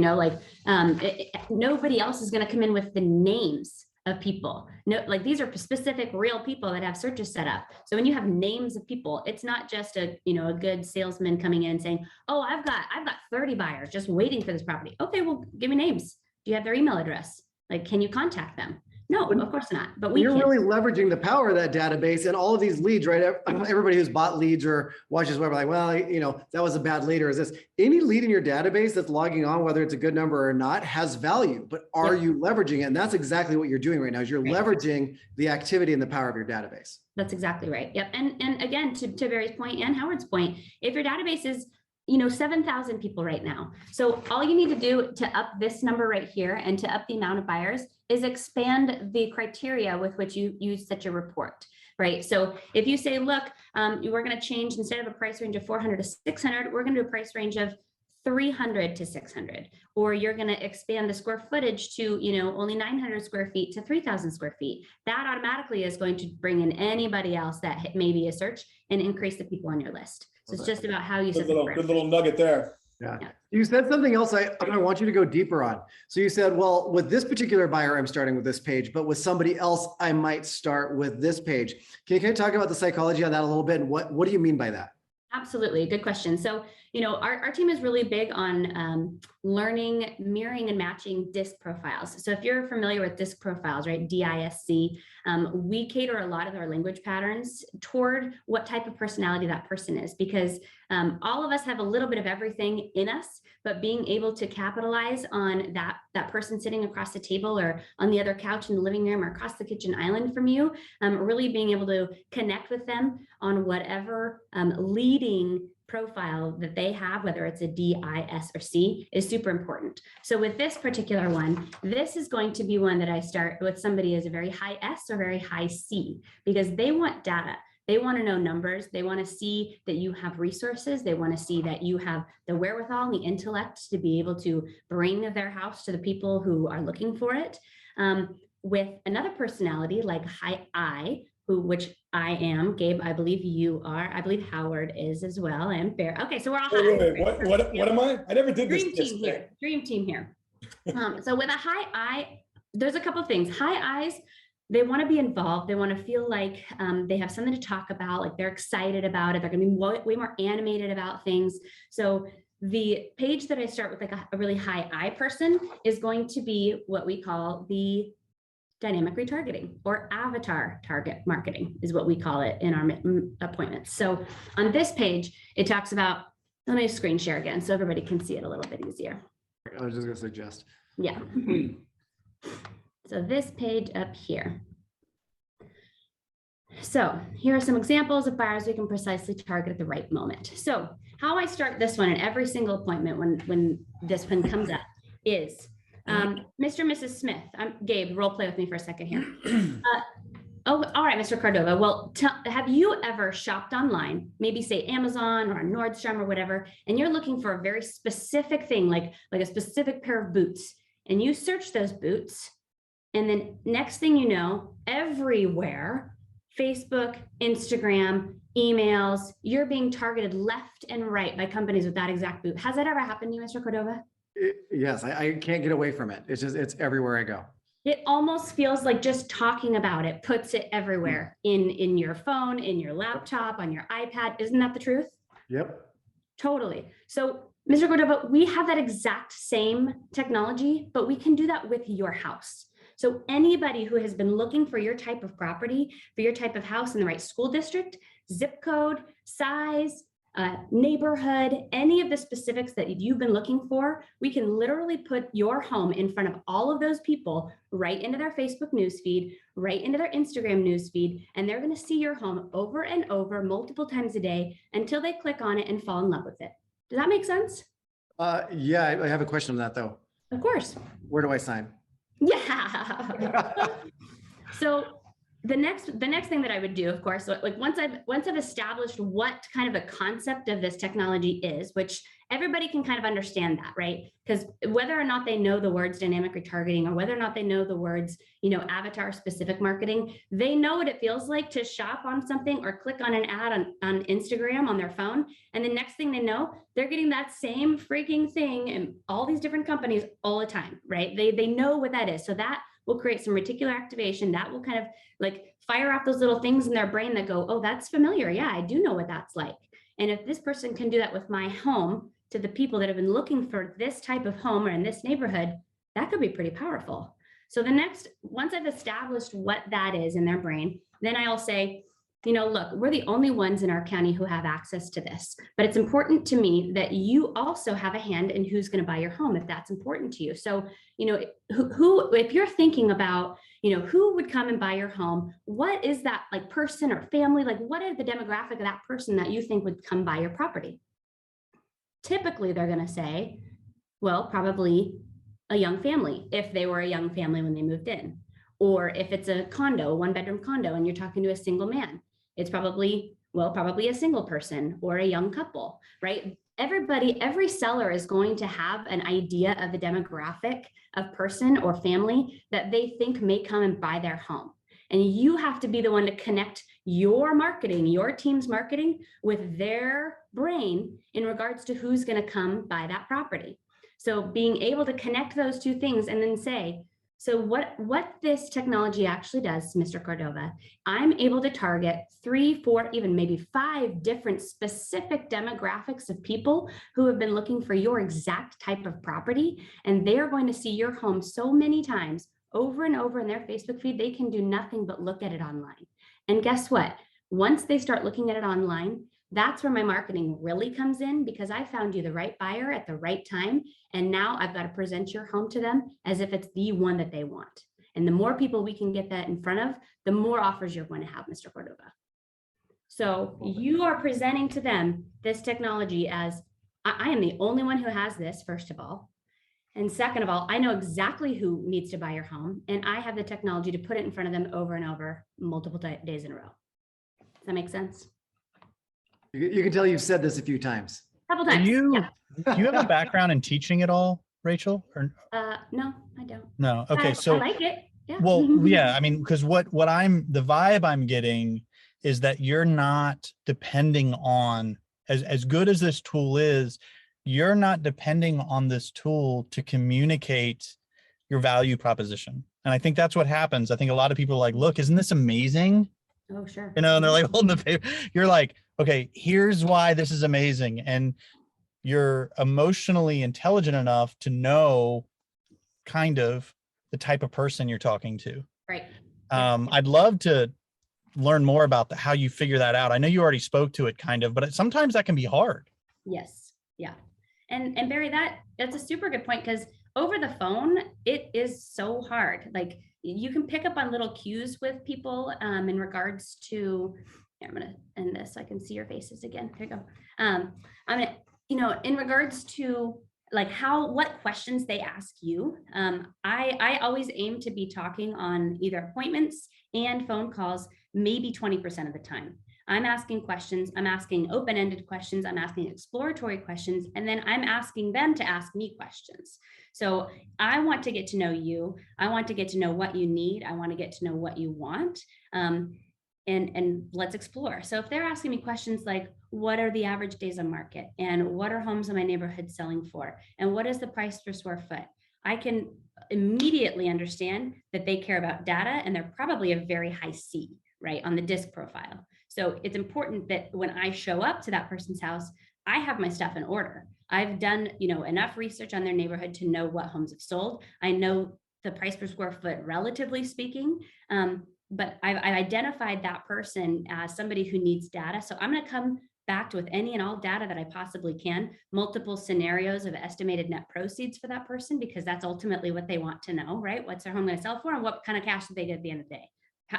S1: nobody else is going to come in with the names of people. No, like these are specific real people that have searches set up. So when you have names of people, it's not just a good salesman coming in saying, oh, I've got 30 buyers just waiting for this property. Okay, well, give me names. Do you have their email address? Like, can you contact them? No, of course not. But
S4: you're really leveraging the power of that database and all of these leads, right? Everybody who's bought leads or watches whatever, like, well, that was a bad lead, or is this? Any lead in your database that's logging on, whether it's a good number or not, has value. But are you leveraging it? And that's exactly what you're doing right now. Is you're leveraging the activity and the power of your database.
S1: That's exactly right. Yep. And again, to Barry's point and Howard's point, if your database is 7,000 people right now. So all you need to do to up this number right here and to up the amount of buyers is expand the criteria with which you set your report, right? So if you say, look, we're going to change, instead of a price range of 400 to 600, we're going to do a price range of 300 to 600, or you're going to expand the square footage to, only 900 square feet to 3,000 square feet. That automatically is going to bring in anybody else that may be a search and increase the people on your list. So it's just about how you set the
S2: good little nugget there.
S4: Yeah. You said something else I want you to go deeper on. So you said, well, with this particular buyer, I'm starting with this page, but with somebody else, I might start with this page. Can you talk about the psychology on that a little bit? And what do you mean by that?
S1: Absolutely. Good question. So, our team is really big on learning, mirroring, and matching DISC profiles. So if you're familiar with DISC profiles, right, DISC, we cater a lot of our language patterns toward what type of personality that person is, because all of us have a little bit of everything in us, but being able to capitalize on that person sitting across the table or on the other couch in the living room or across the kitchen island from you, really being able to connect with them on whatever leading profile that they have, whether it's a D, I, S, or C, is super important. So with this particular one, this is going to be one that I start with somebody as a very high S or very high C, because they want data. They want to know numbers. They want to see that you have resources. They want to see that you have the wherewithal and the intellect to be able to bring their house to the people who are looking for it. With another personality like high I, which I am, Gabe, I believe you are. I believe Howard is as well, and Bear. Okay, so we're all high.
S2: Wait, what am I? I never did
S1: Dream team here. Dream team here. So with a high I, there's a couple of things. High I's, they want to be involved. They want to feel like they have something to talk about, like they're excited about it. They're going to be way more animated about things. So the page that I start with, like a really high I person, is going to be what we call the dynamic retargeting, or avatar target marketing is what we call it in our appointments. So on this page, it talks about, let me screen share again so everybody can see it a little bit easier.
S4: I was just going to suggest.
S1: Yeah. So this page up here. So here are some examples of buyers we can precisely target at the right moment. So how I start this one in every single appointment when this one comes up is, Mr. and Mrs. Smith, Gabe, role play with me for a second here. Oh, all right, Mr. Cordova. Well, have you ever shopped online, maybe say Amazon or Nordstrom or whatever, and you're looking for a very specific thing, like a specific pair of boots, and you search those boots, and then next thing you know, everywhere, Facebook, Instagram, emails, you're being targeted left and right by companies with that exact boot. Has that ever happened to you, Mr. Cordova?
S4: Yes, I can't get away from it. It's everywhere I go.
S1: It almost feels like just talking about it puts it everywhere, in your phone, in your laptop, on your iPad. Isn't that the truth?
S4: Yep.
S1: Totally. So, Mr. Cordova, we have that exact same technology, but we can do that with your house. So anybody who has been looking for your type of property, for your type of house in the right school district, zip code, size, neighborhood, any of the specifics that you've been looking for, we can literally put your home in front of all of those people, right into their Facebook newsfeed, right into their Instagram newsfeed, and they're going to see your home over and over multiple times a day until they click on it and fall in love with it. Does that make sense?
S4: Yeah, I have a question on that though.
S1: Of course.
S4: Where do I sign?
S1: Yeah. So the next thing that I would do, of course, like once I've established what kind of a concept of this technology is, which everybody can kind of understand that, right? Because whether or not they know the words dynamic retargeting, or whether or not they know the words, avatar specific marketing, they know what it feels like to shop on something or click on an ad on Instagram on their phone. And the next thing they know, they're getting that same freaking thing in all these different companies all the time, right? They know what that is. So that will create some reticular activation that will kind of like fire off those little things in their brain that go, oh, that's familiar. Yeah, I do know what that's like. And if this person can do that with my home to the people that have been looking for this type of home or in this neighborhood, that could be pretty powerful. So once I've established what that is in their brain, then I'll say, look, we're the only ones in our county who have access to this, but it's important to me that you also have a hand in who's going to buy your home if that's important to you. So, who, if you're thinking about, who would come and buy your home, what is that like person or family? Like, what is the demographic of that person that you think would come buy your property? Typically, they're going to say, well, probably a young family, if they were a young family when they moved in, or if it's a condo, a one-bedroom condo, and you're talking to a single man, it's probably a single person or a young couple, right? Every seller is going to have an idea of the demographic of person or family that they think may come and buy their home. And you have to be the one to connect your marketing, your team's marketing, with their brain in regards to who's going to come buy that property. So being able to connect those two things and then say, So what this technology actually does, Mr. Cordova, I'm able to target 3, 4, even maybe 5 different specific demographics of people who have been looking for your exact type of property. And they're going to see your home so many times over and over in their Facebook feed, they can do nothing but look at it online. And guess what? Once they start looking at it online, that's where my marketing really comes in, because I found you the right buyer at the right time. And now I've got to present your home to them as if it's the one that they want. And the more people we can get that in front of, the more offers you're going to have, Mr. Cordova. So you are presenting to them this technology as, I am the only one who has this, first of all. And second of all, I know exactly who needs to buy your home. And I have the technology to put it in front of them over and over, multiple days in a row. Does that make sense?
S4: You can tell you've said this a few times.
S1: A couple times.
S3: Do you
S1: Yeah.
S3: have a background in teaching at all, Rachel? Or
S1: No, I don't.
S3: no? Okay, so
S1: I like it. Yeah.
S3: well, yeah, I mean, because the vibe I'm getting is that you're not depending on, as good as this tool is, you're not depending on this tool to communicate your value proposition. And I think that's what happens. I think a lot of people are like, look, isn't this amazing?
S1: Oh, sure.
S3: You know, and they're like holding the paper. You're like, okay, here's why this is amazing. And you're emotionally intelligent enough to know kind of the type of person you're talking to.
S1: Right.
S3: I'd love to learn more about how you figure that out. I know you already spoke to it kind of, but sometimes that can be hard.
S1: Yes. Yeah. And Barry, that's a super good point, because over the phone, it is so hard. Like, you can pick up on little cues with people in regards to, I'm going to end this so I can see your faces again. Here you go. I'm going to, in regards to like what questions they ask you. I always aim to be talking on either appointments and phone calls, maybe 20% of the time. I'm asking questions, I'm asking open-ended questions, I'm asking exploratory questions, and then I'm asking them to ask me questions. So I want to get to know you. I want to get to know what you need. I want to get to know what you want. And let's explore. So if they're asking me questions like, what are the average days on market? And what are homes in my neighborhood selling for? And what is the price per square foot? I can immediately understand that they care about data, and they're probably a very high C, right, on the DISC profile. So it's important that when I show up to that person's house, I have my stuff in order. I've done, enough research on their neighborhood to know what homes have sold. I know the price per square foot, relatively speaking, but I've identified that person as somebody who needs data. So I'm going to come back with any and all data that I possibly can, multiple scenarios of estimated net proceeds for that person, because that's ultimately what they want to know, right? What's their home going to sell for, and what kind of cash did they get at the end of the day?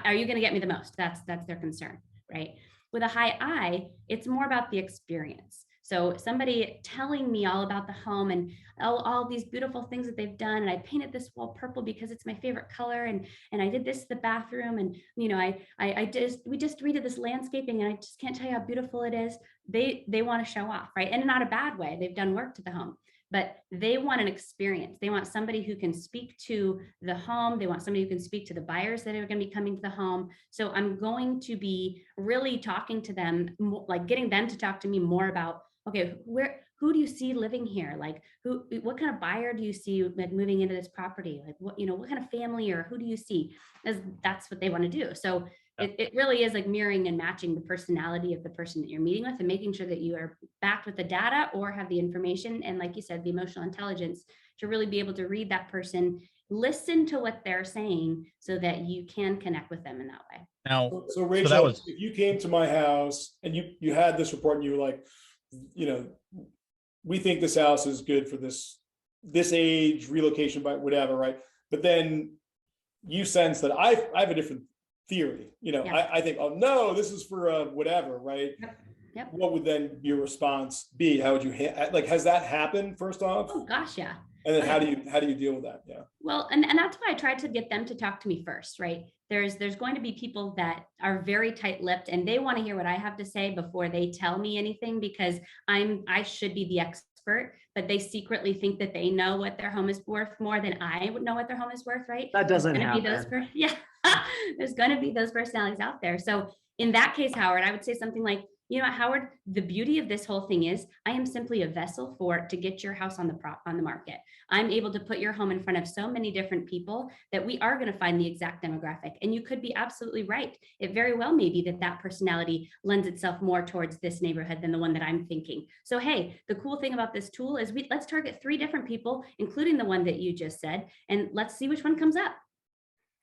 S1: Are you going to get me the most? That's their concern, right? With a high I, it's more about the experience. So somebody telling me all about the home and all these beautiful things that they've done. And I painted this wall purple because it's my favorite color. And I did this to the bathroom. And, we just redid this landscaping, and I just can't tell you how beautiful it is. They want to show off, right? And in not a bad way. They've done work to the home, but they want an experience. They want somebody who can speak to the home. They want somebody who can speak to the buyers that are going to be coming to the home. So I'm going to be really talking to them, like getting them to talk to me more about, okay, who do you see living here? Like, what kind of buyer do you see like moving into this property? Like, what kind of family, or who do you see? That's what they want to do. So it really is like mirroring and matching the personality of the person that you're meeting with, and making sure that you are backed with the data or have the information. And like you said, the emotional intelligence to really be able to read that person, listen to what they're saying so that you can connect with them in that way.
S3: Now,
S2: so Rachel, if you came to my house and you had this report and you were like, we think this house is good for this age, relocation, by whatever, right? But then you sense that I have a different theory. I think, oh no, this is for whatever, right?
S1: Yep.
S2: What would then your response be? How would you has that happened first off?
S1: Oh gosh, yeah.
S2: And then how do you deal with that? Yeah.
S1: Well, and that's why I tried to get them to talk to me first, right? There's going to be people that are very tight-lipped, and they want to hear what I have to say before they tell me anything, because I should be the expert, but they secretly think that they know what their home is worth more than I would know what their home is worth, right?
S4: That doesn't happen.
S1: There's going to be those personalities out there. So in that case, Howard, I would say something like, you know what, Howard, the beauty of this whole thing is I am simply a vessel to get your house on the market. I'm able to put your home in front of so many different people that we are going to find the exact demographic. And you could be absolutely right. It very well may be that personality lends itself more towards this neighborhood than the one that I'm thinking. So, hey, the cool thing about this tool is let's target 3 different people, including the one that you just said, and let's see which one comes up.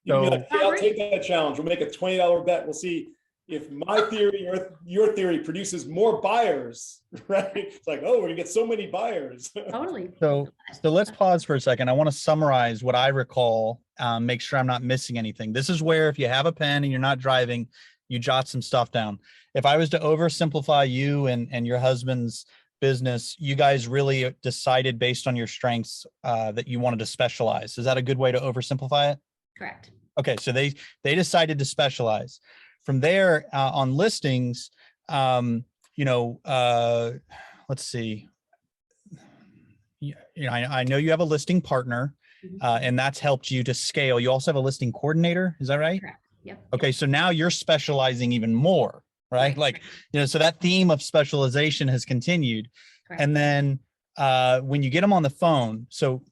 S2: You'll be like, hey, I'll take that challenge. We'll make a $20 bet. We'll see if my theory or your theory produces more buyers, right? It's like, oh, we're gonna get so many buyers.
S1: Totally.
S3: So let's pause for a second. I want to summarize what I recall, make sure I'm not missing anything. This is where if you have a pen and you're not driving, you jot some stuff down. If I was to oversimplify you and your husband's business, you guys really decided based on your strengths that you wanted to specialize. Is that a good way to oversimplify it?
S1: Correct.
S3: Okay, so they decided to specialize. From there, on listings, let's see. I know you have a listing partner, and that's helped you to scale. You also have a listing coordinator, is that right?
S1: Correct. Yep.
S3: Okay, so now you're specializing even more, right? Like, so that theme of specialization has continued.
S1: Correct.
S3: And then when you get them on the phone, so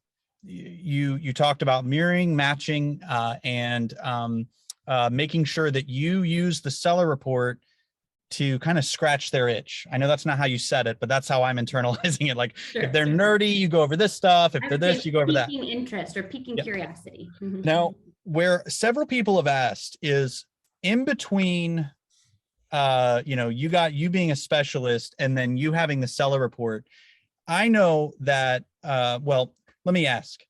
S3: you talked about mirroring, matching, and making sure that you use the seller report to kind of scratch their itch. I know that's not how you said it, but that's how I'm internalizing it. Like,
S1: Sure.
S3: If they're nerdy, you go over this stuff. If they're this, you go over that.
S1: Piquing interest or piquing curiosity.
S3: Now, where several people have asked is in between, you being a specialist and then you having the seller report. I know that, let me ask,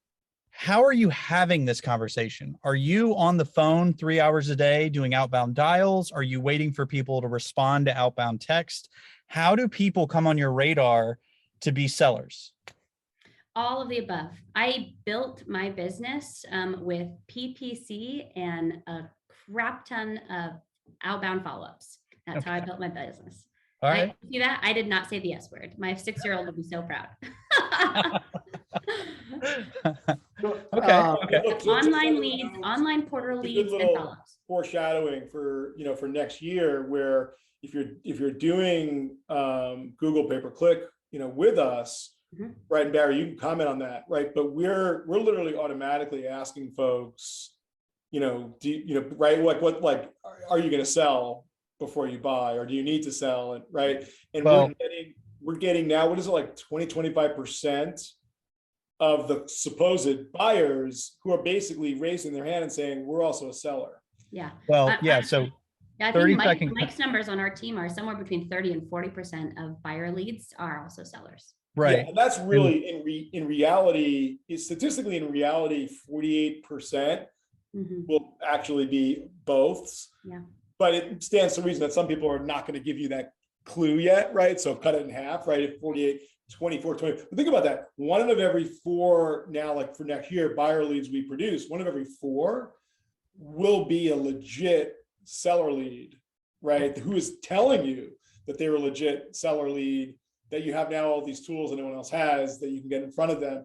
S3: how are you having this conversation? Are you on the phone 3 hours a day doing outbound dials? Are you waiting for people to respond to outbound text? How do people come on your radar to be sellers?
S1: All of the above. I built my business with PPC and a crap ton of outbound follow-ups. That's how I built my business.
S3: All right.
S1: See that? I did not say the S word. My 6-year-old would be so proud.
S3: Okay.
S1: Online leads, online portal leads, and follow-ups.
S2: Foreshadowing for next year, where if you're doing Google pay-per-click, with us, right? And Barry, you can comment on that, right? But we're literally automatically asking folks, right? What are you going to sell before you buy, or do you need to sell it, right? And we're getting now, what is it, like 20-25% of the supposed buyers who are basically raising their hand and saying, we're also a seller.
S1: Yeah.
S3: Well, yeah. So
S1: I think Mike's numbers on our team are somewhere between 30 and 40% of buyer leads are also sellers.
S3: Right.
S2: Yeah, and that's really in reality, statistically in reality, 48% will actually be both.
S1: Yeah.
S2: But it stands to reason that some people are not going to give you that clue yet, right? So cut it in half, right? If 48, 24, 20. But think about that. 1 out of every 4 now, like for next year, buyer leads we produce, 1 out of every 4 will be a legit seller lead, right? Who is telling you that they're a legit seller lead, that you have now all these tools that no one else has that you can get in front of them.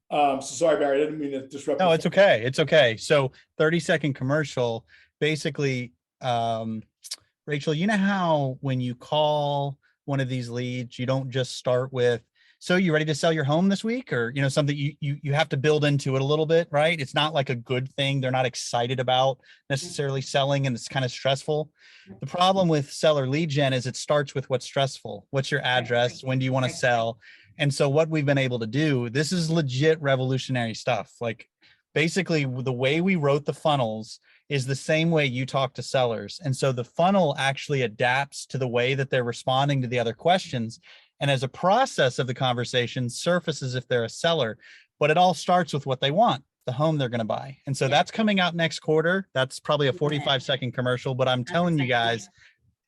S2: So sorry, Barry, I didn't mean to disrupt.
S3: No, it's okay. It's okay. So 30-second commercial, basically, Rachel, you know how when you call one of these leads, you don't just start with, so you ready to sell your home this week? Or, something you have to build into it a little bit, right? It's not like a good thing. They're not excited about necessarily selling, and it's kind of stressful. The problem with seller lead gen is it starts with what's stressful. What's your address? When do you want to sell? And so what we've been able to do, this is legit revolutionary stuff. Like, basically the way we wrote the funnels is the same way you talk to sellers. And so the funnel actually adapts to the way that they're responding to the other questions. And as a process of the conversation surfaces if they're a seller, but it all starts with what they want, the home they're going to buy. And so that's coming out next quarter. That's probably a 45-second commercial, but I'm telling you guys,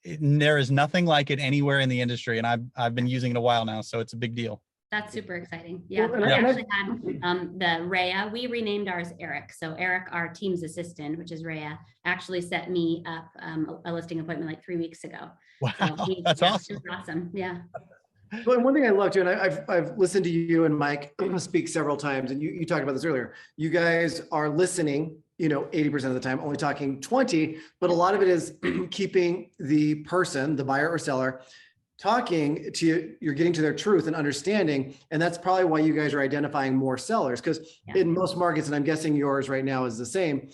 S3: there is nothing like it anywhere in the industry. And I've been using it a while now, so it's a big deal.
S1: That's super exciting. Yeah, we actually had the Rhea. We renamed ours Eric. So Eric, our team's assistant, which is Rhea, actually set me up a listing appointment like 3 weeks ago.
S3: Wow,
S1: so
S3: that's awesome.
S1: Awesome. Yeah.
S4: Well, and one thing I love too, and I've listened to you and Mike speak several times, and you talked about this earlier. You guys are listening 80% of the time, only talking 20, but a lot of it is keeping the person, the buyer or seller, talking to you. You're getting to their truth and understanding. And that's probably why you guys are identifying more sellers, because in most markets, and I'm guessing yours right now is the same,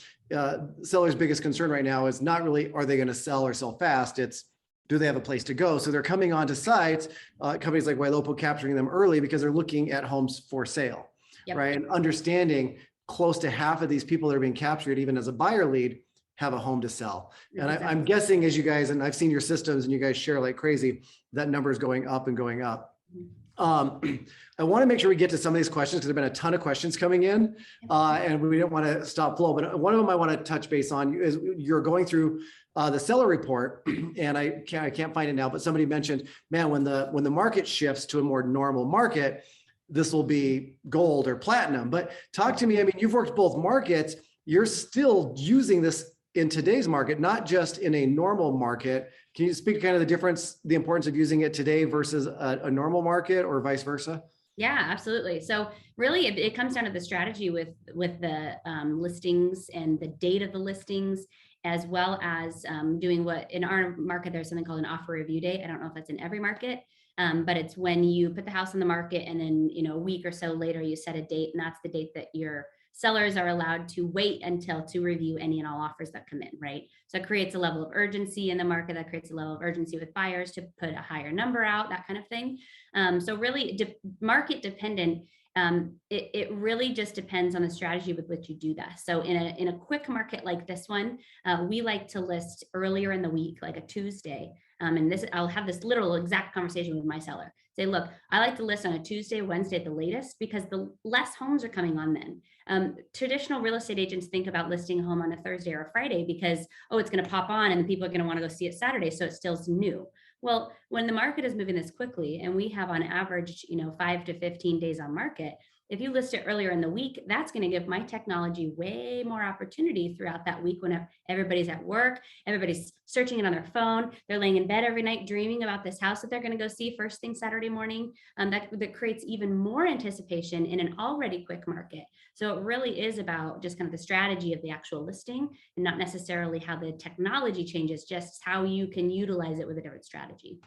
S4: sellers' biggest concern right now is not really, are they going to sell or sell fast? It's, do they have a place to go? So they're coming onto sites, companies like Ylopo capturing them early because they're looking at homes for sale, right? And understanding close to half of these people that are being captured, even as a buyer lead, have a home to sell. And I'm guessing, as you guys, and I've seen your systems and you guys share like crazy, that number is going up and going up. I want to make sure we get to some of these questions because there have been a ton of questions coming in, and we didn't want to stop flow. But one of them I want to touch base on is you're going through the seller report, and I can't find it now, but somebody mentioned, man, when the market shifts to a more normal market, this will be gold or platinum. But talk to me. I mean, you've worked both markets. You're still using this in today's market, not just in a normal market. Can you speak kind of the difference, the importance of using it today versus a normal market, or vice versa?
S1: Yeah, absolutely. So really it comes down to the strategy with the listings and the date of the listings, as well as doing what in our market, there's something called an offer review date. I don't know if that's in every market, but it's when you put the house on the market and then, a week or so later you set a date, and that's the date that your sellers are allowed to wait until to review any and all offers that come in, right? So it creates a level of urgency in the market, that creates a level of urgency with buyers to put a higher number out, that kind of thing. So really market dependent. It really just depends on the strategy with which you do that. So in a quick market like this one, we like to list earlier in the week, like a Tuesday. And I'll have this literal exact conversation with my seller. Say, look, I like to list on a Tuesday, Wednesday at the latest, because the less homes are coming on then. Traditional real estate agents think about listing a home on a Thursday or a Friday because, it's going to pop on and people are going to want to go see it Saturday, so it still's new. Well, when the market is moving this quickly, and we have on average, 5 to 15 days on market, if you list it earlier in the week, that's going to give my technology way more opportunity throughout that week when everybody's at work, everybody's searching it on their phone, they're laying in bed every night dreaming about this house that they're going to go see first thing Saturday morning. That creates even more anticipation in an already quick market. So it really is about just kind of the strategy of the actual listing, and not necessarily how the technology changes, just how you can utilize it with a different strategy.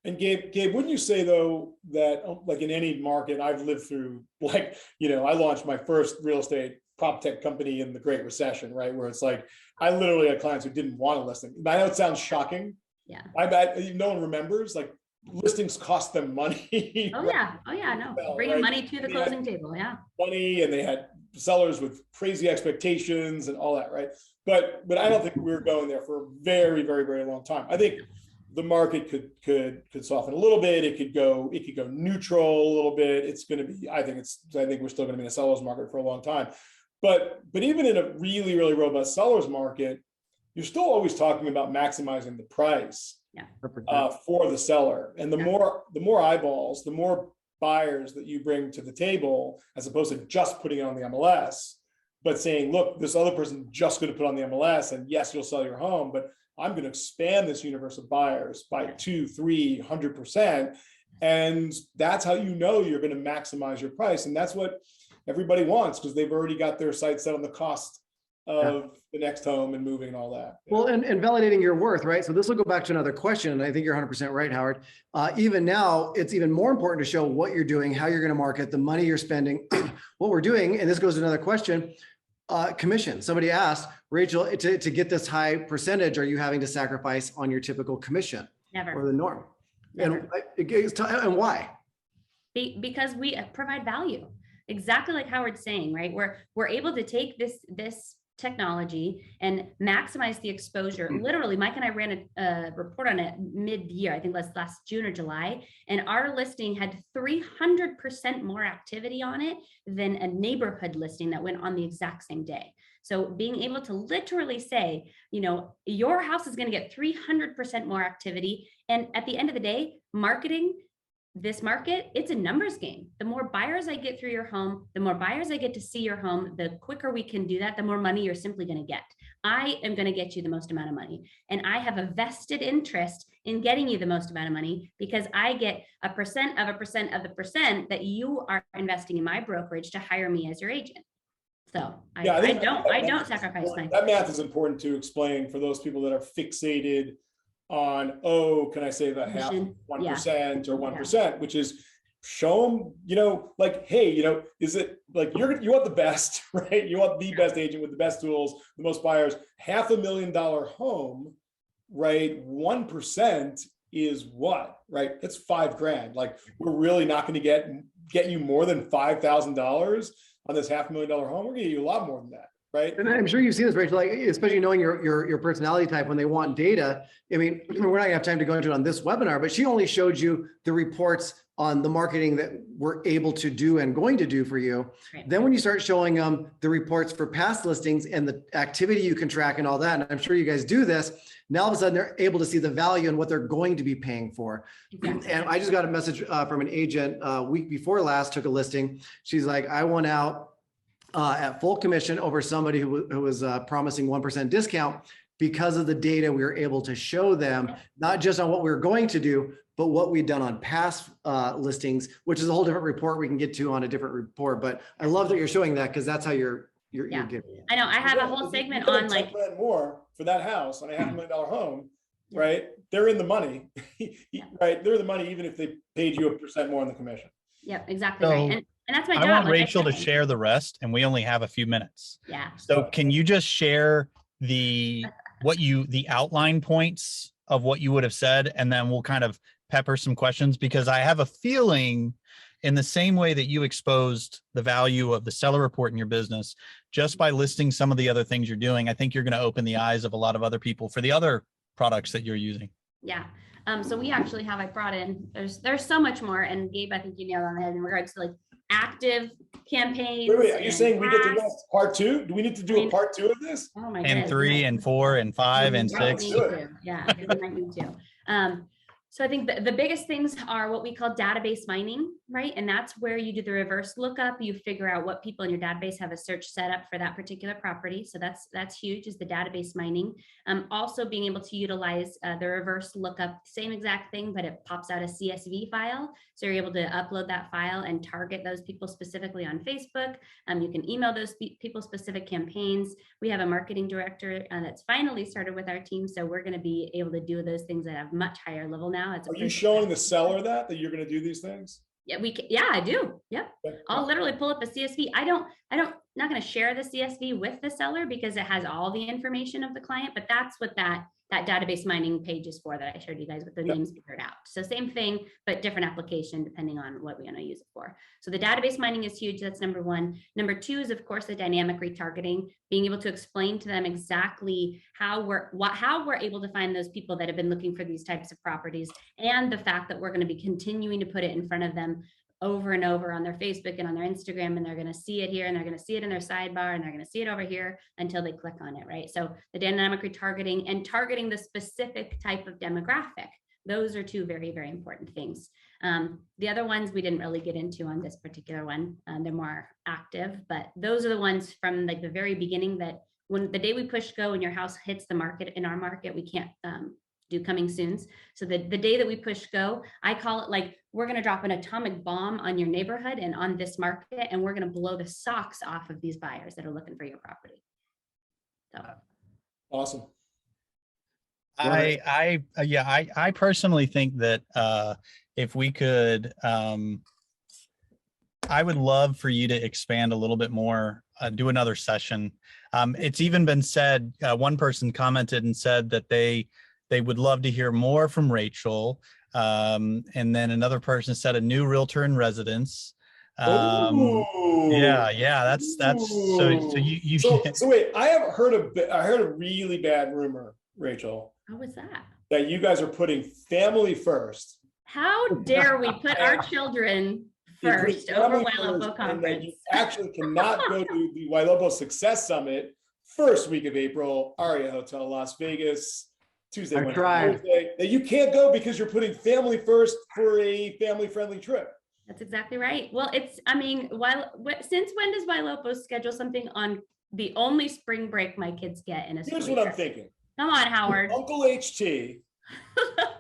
S2: And Gabe, wouldn't you say though that like in any market I've lived through, like, I launched my first real estate prop tech company in the Great Recession, right? Where it's like, I literally had clients who didn't want a listing. I know it sounds shocking.
S1: Yeah.
S2: I bet no one remembers, like, listings cost them money.
S1: Oh yeah. No, bringing money to the closing table. Yeah.
S2: Money, and they had sellers with crazy expectations and all that, right? But I don't think we're going there for a very, very, very long time. I think the market could soften a little bit. It could go neutral a little bit. It's going to be, I think we're still going to be in a seller's market for a long time. But even in a really, really robust seller's market, you're still always talking about maximizing the price for the seller. And the more eyeballs, the more buyers that you bring to the table, as opposed to just putting it on the MLS, but saying, look, this other person just going to put on the MLS, and yes, you'll sell your home, but I'm going to expand this universe of buyers by 200-300%. And that's how you're going to maximize your price. And that's what everybody wants, because they've already got their sights set on the cost of the next home and moving and all that.
S4: Well, and validating your worth, right? So this will go back to another question. And I think you're 100% right, Howard. Even now, it's even more important to show what you're doing, how you're going to market, the money you're spending, what we're doing. And this goes to another question. Commission. Somebody asked, Rachel, to get this high percentage, are you having to sacrifice on your typical commission?
S1: Never.
S4: Or the norm?
S1: Never.
S4: And why?
S1: Because we provide value. Exactly like Howard's saying, right? We're able to take this technology and maximize the exposure. Literally, Mike and I ran a report on it mid-year, I think last June or July, and our listing had 300% more activity on it than a neighborhood listing that went on the exact same day. So being able to literally say, your house is going to get 300% more activity. And at the end of the day, marketing this market, it's a numbers game. The more buyers I get through your home, the more buyers I get to see your home, the quicker we can do that, the more money you're simply going to get. I am going to get you the most amount of money. And I have a vested interest in getting you the most amount of money, because I get a percent of a percent of the percent that you are investing in my brokerage to hire me as your agent. So
S2: Yeah,
S1: I don't sacrifice my.
S2: That math is important to explain for those people that are fixated on, oh, can I save a half, 1% or 1%, which is show them, like, hey, is it like you want the best, right? You want the best agent with the best tools, the most buyers. $500,000 home, right? 1% is what, right? That's $5,000. Like, we're really not going to get you more than $5,000 on this $500,000 home. We're going to get you a lot more than that. Right.
S4: And I'm sure you've seen this, Rachel, like, especially knowing your personality type when they want data. I mean, we're not gonna have time to go into it on this webinar, but she only showed you the reports on the marketing that we're able to do and going to do for you. Right. Then when you start showing them the reports for past listings and the activity you can track and all that, and I'm sure you guys do this, now all of a sudden they're able to see the value and what they're going to be paying for. Exactly. And I just got a message from an agent a week before last, took a listing. She's like, I went out at full commission over somebody who was promising 1% discount because of the data we were able to show them, not just on what we were going to do, but what we'd done on past listings, which is a whole different report we can get to on a different report. But I love that you're showing that, because that's how you're getting.
S1: I know I have a whole segment on like
S2: more for that house on a $500,000 home, right? They're in the money, right? They're in the money even if they paid you 1% more on the commission.
S1: Yep, exactly right. And that's my job.
S3: I want Rachel to share the rest, and we only have a few minutes.
S1: Yeah.
S3: So can you just share the outline points of what you would have said, and then we'll kind of pepper some questions, because I have a feeling in the same way that you exposed the value of the seller report in your business, just by listing some of the other things you're doing, I think you're going to open the eyes of a lot of other people for the other products that you're using.
S1: Yeah. So we actually have, I brought in, there's so much more. And Gabe, I think you nailed on the head in regards to like active campaigns.
S2: Wait, are you saying we get the next part 2? Do we need to do a part 2 of this?
S1: Oh my
S3: goodness. And 3 and 4 and 5 and 6.
S1: Yeah, we might need to. So I think the biggest things are what we call database mining, right? And that's where you do the reverse lookup. You figure out what people in your database have a search set up for that particular property. So that's huge, is the database mining. Also being able to utilize the reverse lookup, same exact thing, but it pops out a CSV file. So you're able to upload that file and target those people specifically on Facebook. You can email those people specific campaigns. We have a marketing director that's finally started with our team. So we're going to be able to do those things at a much higher level now.
S2: Are you showing the seller that you're going to do these things?
S1: Yeah, I do. Yep. I'll literally pull up a CSV. Not going to share the CSV with the seller because it has all the information of the client, but that's what that database mining page is for, that I showed you guys with the names figured out. So same thing, but different application depending on what we want to use it for. So the database mining is huge. That's number 1. Number 2 is, of course, the dynamic retargeting, being able to explain to them exactly how we're able to find those people that have been looking for these types of properties, and the fact that we're going to be continuing to put it in front of them over and over on their Facebook and on their Instagram, and they're going to see it here, and they're going to see it in their sidebar, and they're going to see it over here until they click on it, right? So the dynamic retargeting and targeting the specific type of demographic, those are 2 very, very important things. The other ones we didn't really get into on this particular one. They're more active, but those are the ones from like the very beginning, that when the day we push go and your house hits the market, in our market, we can't do coming soons. So the day that we push go, I call it like, we're going to drop an atomic bomb on your neighborhood and on this market, and we're going to blow the socks off of these buyers that are looking for your property. So
S2: awesome.
S3: I personally think that if we could, I would love for you to expand a little bit more, do another session. It's even been said, one person commented and said that they would love to hear more from Rachel. And then another person said a new realtor in residence. That's so you
S2: so wait, I heard a really bad rumor, Rachel.
S1: What was that?
S2: That you guys are putting family first.
S1: How dare we put our children first over Ylopo Conference?
S2: And that you actually cannot go to the Ylopo Success Summit first week of April, Aria Hotel, Las Vegas, Tuesday, Wednesday, Thursday. That you can't go because you're putting family first for a family-friendly trip.
S1: That's exactly right. Well, since when does Ylopo schedule something on the only spring break my kids get in a school
S2: Here's what I'm thinking.
S1: Come on, Howard.
S2: Uncle HT,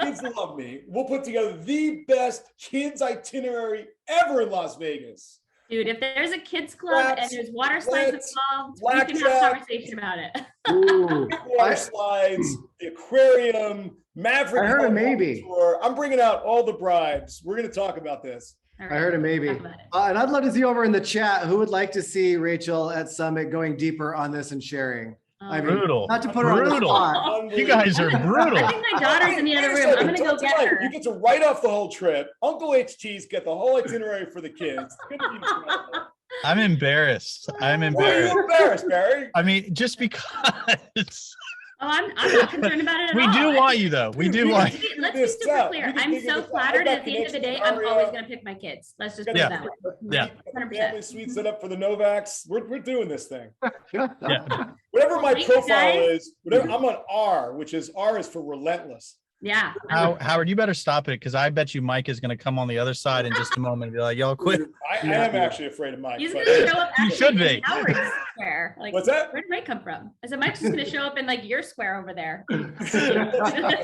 S2: kids love me. We'll put together the best kids itinerary ever in Las Vegas.
S1: Dude, if there's a kids club and there's water slides involved, we can have a
S2: blackjack.
S1: conversation about it.
S4: Ooh,
S2: Water slides, the aquarium, Maverick.
S4: I heard a
S2: Home
S4: maybe.
S2: Tour. I'm bringing out all the bribes. We're going to talk about this.
S1: All
S4: I
S1: right,
S4: heard a maybe.
S1: talk about it.
S4: And I'd love to see over in the chat who would like to see Rachel at Summit going deeper on this and sharing. I mean,
S3: Brutal.
S4: not to put her on the
S3: Brutal.
S4: spot.
S3: You guys are brutal.
S1: I think my daughter's in the other room. I'm gonna go get her.
S2: You get to write off the whole trip. Uncle HT's get the whole itinerary for the kids. It's gonna be incredible.
S3: I'm embarrassed. I'm
S2: Why are
S3: embarrassed.
S2: you embarrassed, Barry?
S3: I mean, just because
S1: Oh, I'm not concerned about it at
S3: we
S1: all.
S3: do want you though. We do want you.
S1: Let's be super clear. I'm so flattered. At the end of the day, I'm always gonna pick my kids. Let's just put it that way.
S3: Yeah.
S1: 100%.
S2: Family suite set up for the Novaks. We're doing this thing.
S3: Yeah.
S2: Whatever my
S1: Thanks,
S2: profile
S1: guys.
S2: is, whatever I'm on R, which is R is for relentless.
S1: Yeah.
S3: Howard, you better stop it because I bet you Mike is going to come on the other side in just a moment and be like, "Yo, quit."
S2: I am actually afraid of Mike.
S1: He's
S2: but-
S1: gonna show up.
S3: You
S1: actually
S3: should
S1: in
S3: be.
S1: Howard's square. Like,
S2: What's that?
S1: where did Mike come from? I said, Mike's just gonna show up in like your square over there.
S2: That's right.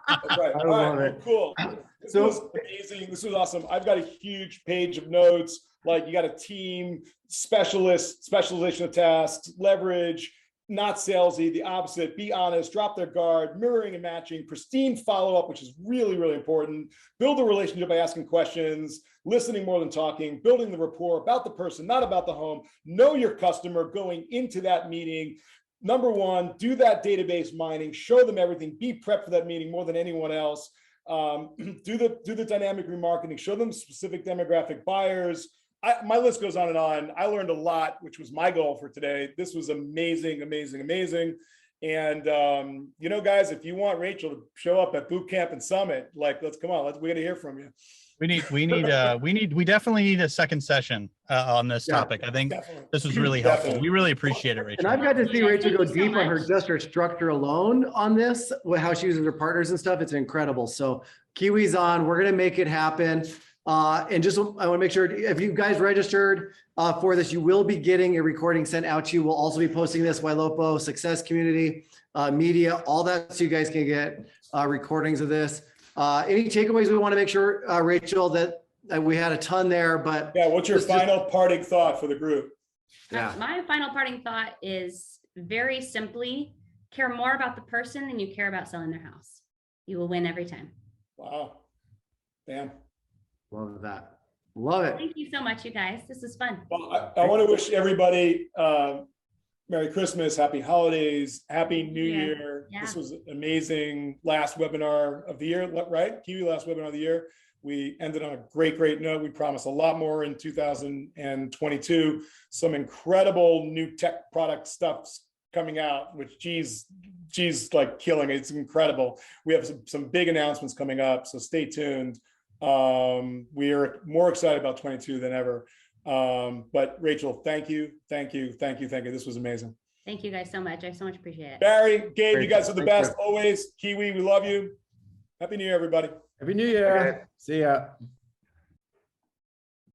S4: I
S2: All
S4: love
S2: right,
S4: it.
S2: well, cool. This was amazing. This was awesome. I've got a huge page of notes. Like you got a team, specialist, specialization of tasks, leverage, not salesy, the opposite, be honest, drop their guard, mirroring and matching, pristine follow-up, which is really, really important. Build a relationship by asking questions, listening more than talking, building the rapport about the person, not about the home. Know your customer going into that meeting. Number one, do that database mining, show them everything, be prepped for that meeting more than anyone else. Do the dynamic remarketing, show them specific demographic buyers. My list goes on and on. I learned a lot, which was my goal for today. This was amazing, amazing, amazing. And you know, guys, if you want Rachel to show up at boot camp and summit, like, let's come on, we're gonna hear from you.
S3: We definitely need a second session on this topic. I think this was really helpful. We really appreciate it, Rachel.
S4: And I've got to see Rachel go
S1: Thank you so
S4: deep on her
S1: much.
S4: just her structure alone on this, how she uses her partners and stuff. It's incredible. So Kiwi's on. We're gonna make it happen. And just I want to make sure if you guys registered for this, you will be getting a recording sent out to you. We'll also be posting this Ylopo Success Community, media, all that, so you guys can get recordings of this. Any takeaways we want to make sure, Rachel, that we had a ton there, but
S2: Yeah, what's your final parting thought for the group?
S4: Yeah.
S1: My final parting thought is very simply, care more about the person than you care about selling their house. You will win every time.
S2: Wow. Damn.
S4: Love that. Love it.
S1: Thank you so much, you guys. This is fun.
S2: Well, I want to wish everybody Merry Christmas, Happy Holidays, Happy New Year.
S1: Yeah.
S2: This was amazing last webinar of the year, right? Kiwi, last webinar of the year. We ended on a great note. We promise a lot more in 2022. Some incredible new tech product stuff's coming out, which geez, like killing it. It's incredible. We have some big announcements coming up, so stay tuned. We are more excited about 22 than ever. But Rachel, thank you. This was amazing.
S1: Thank you guys so much. I so much appreciate it.
S2: Barry, Gabe, you guys are the best always. Kiwi, we love you. Happy New Year, everybody.
S5: Happy New Year. See ya.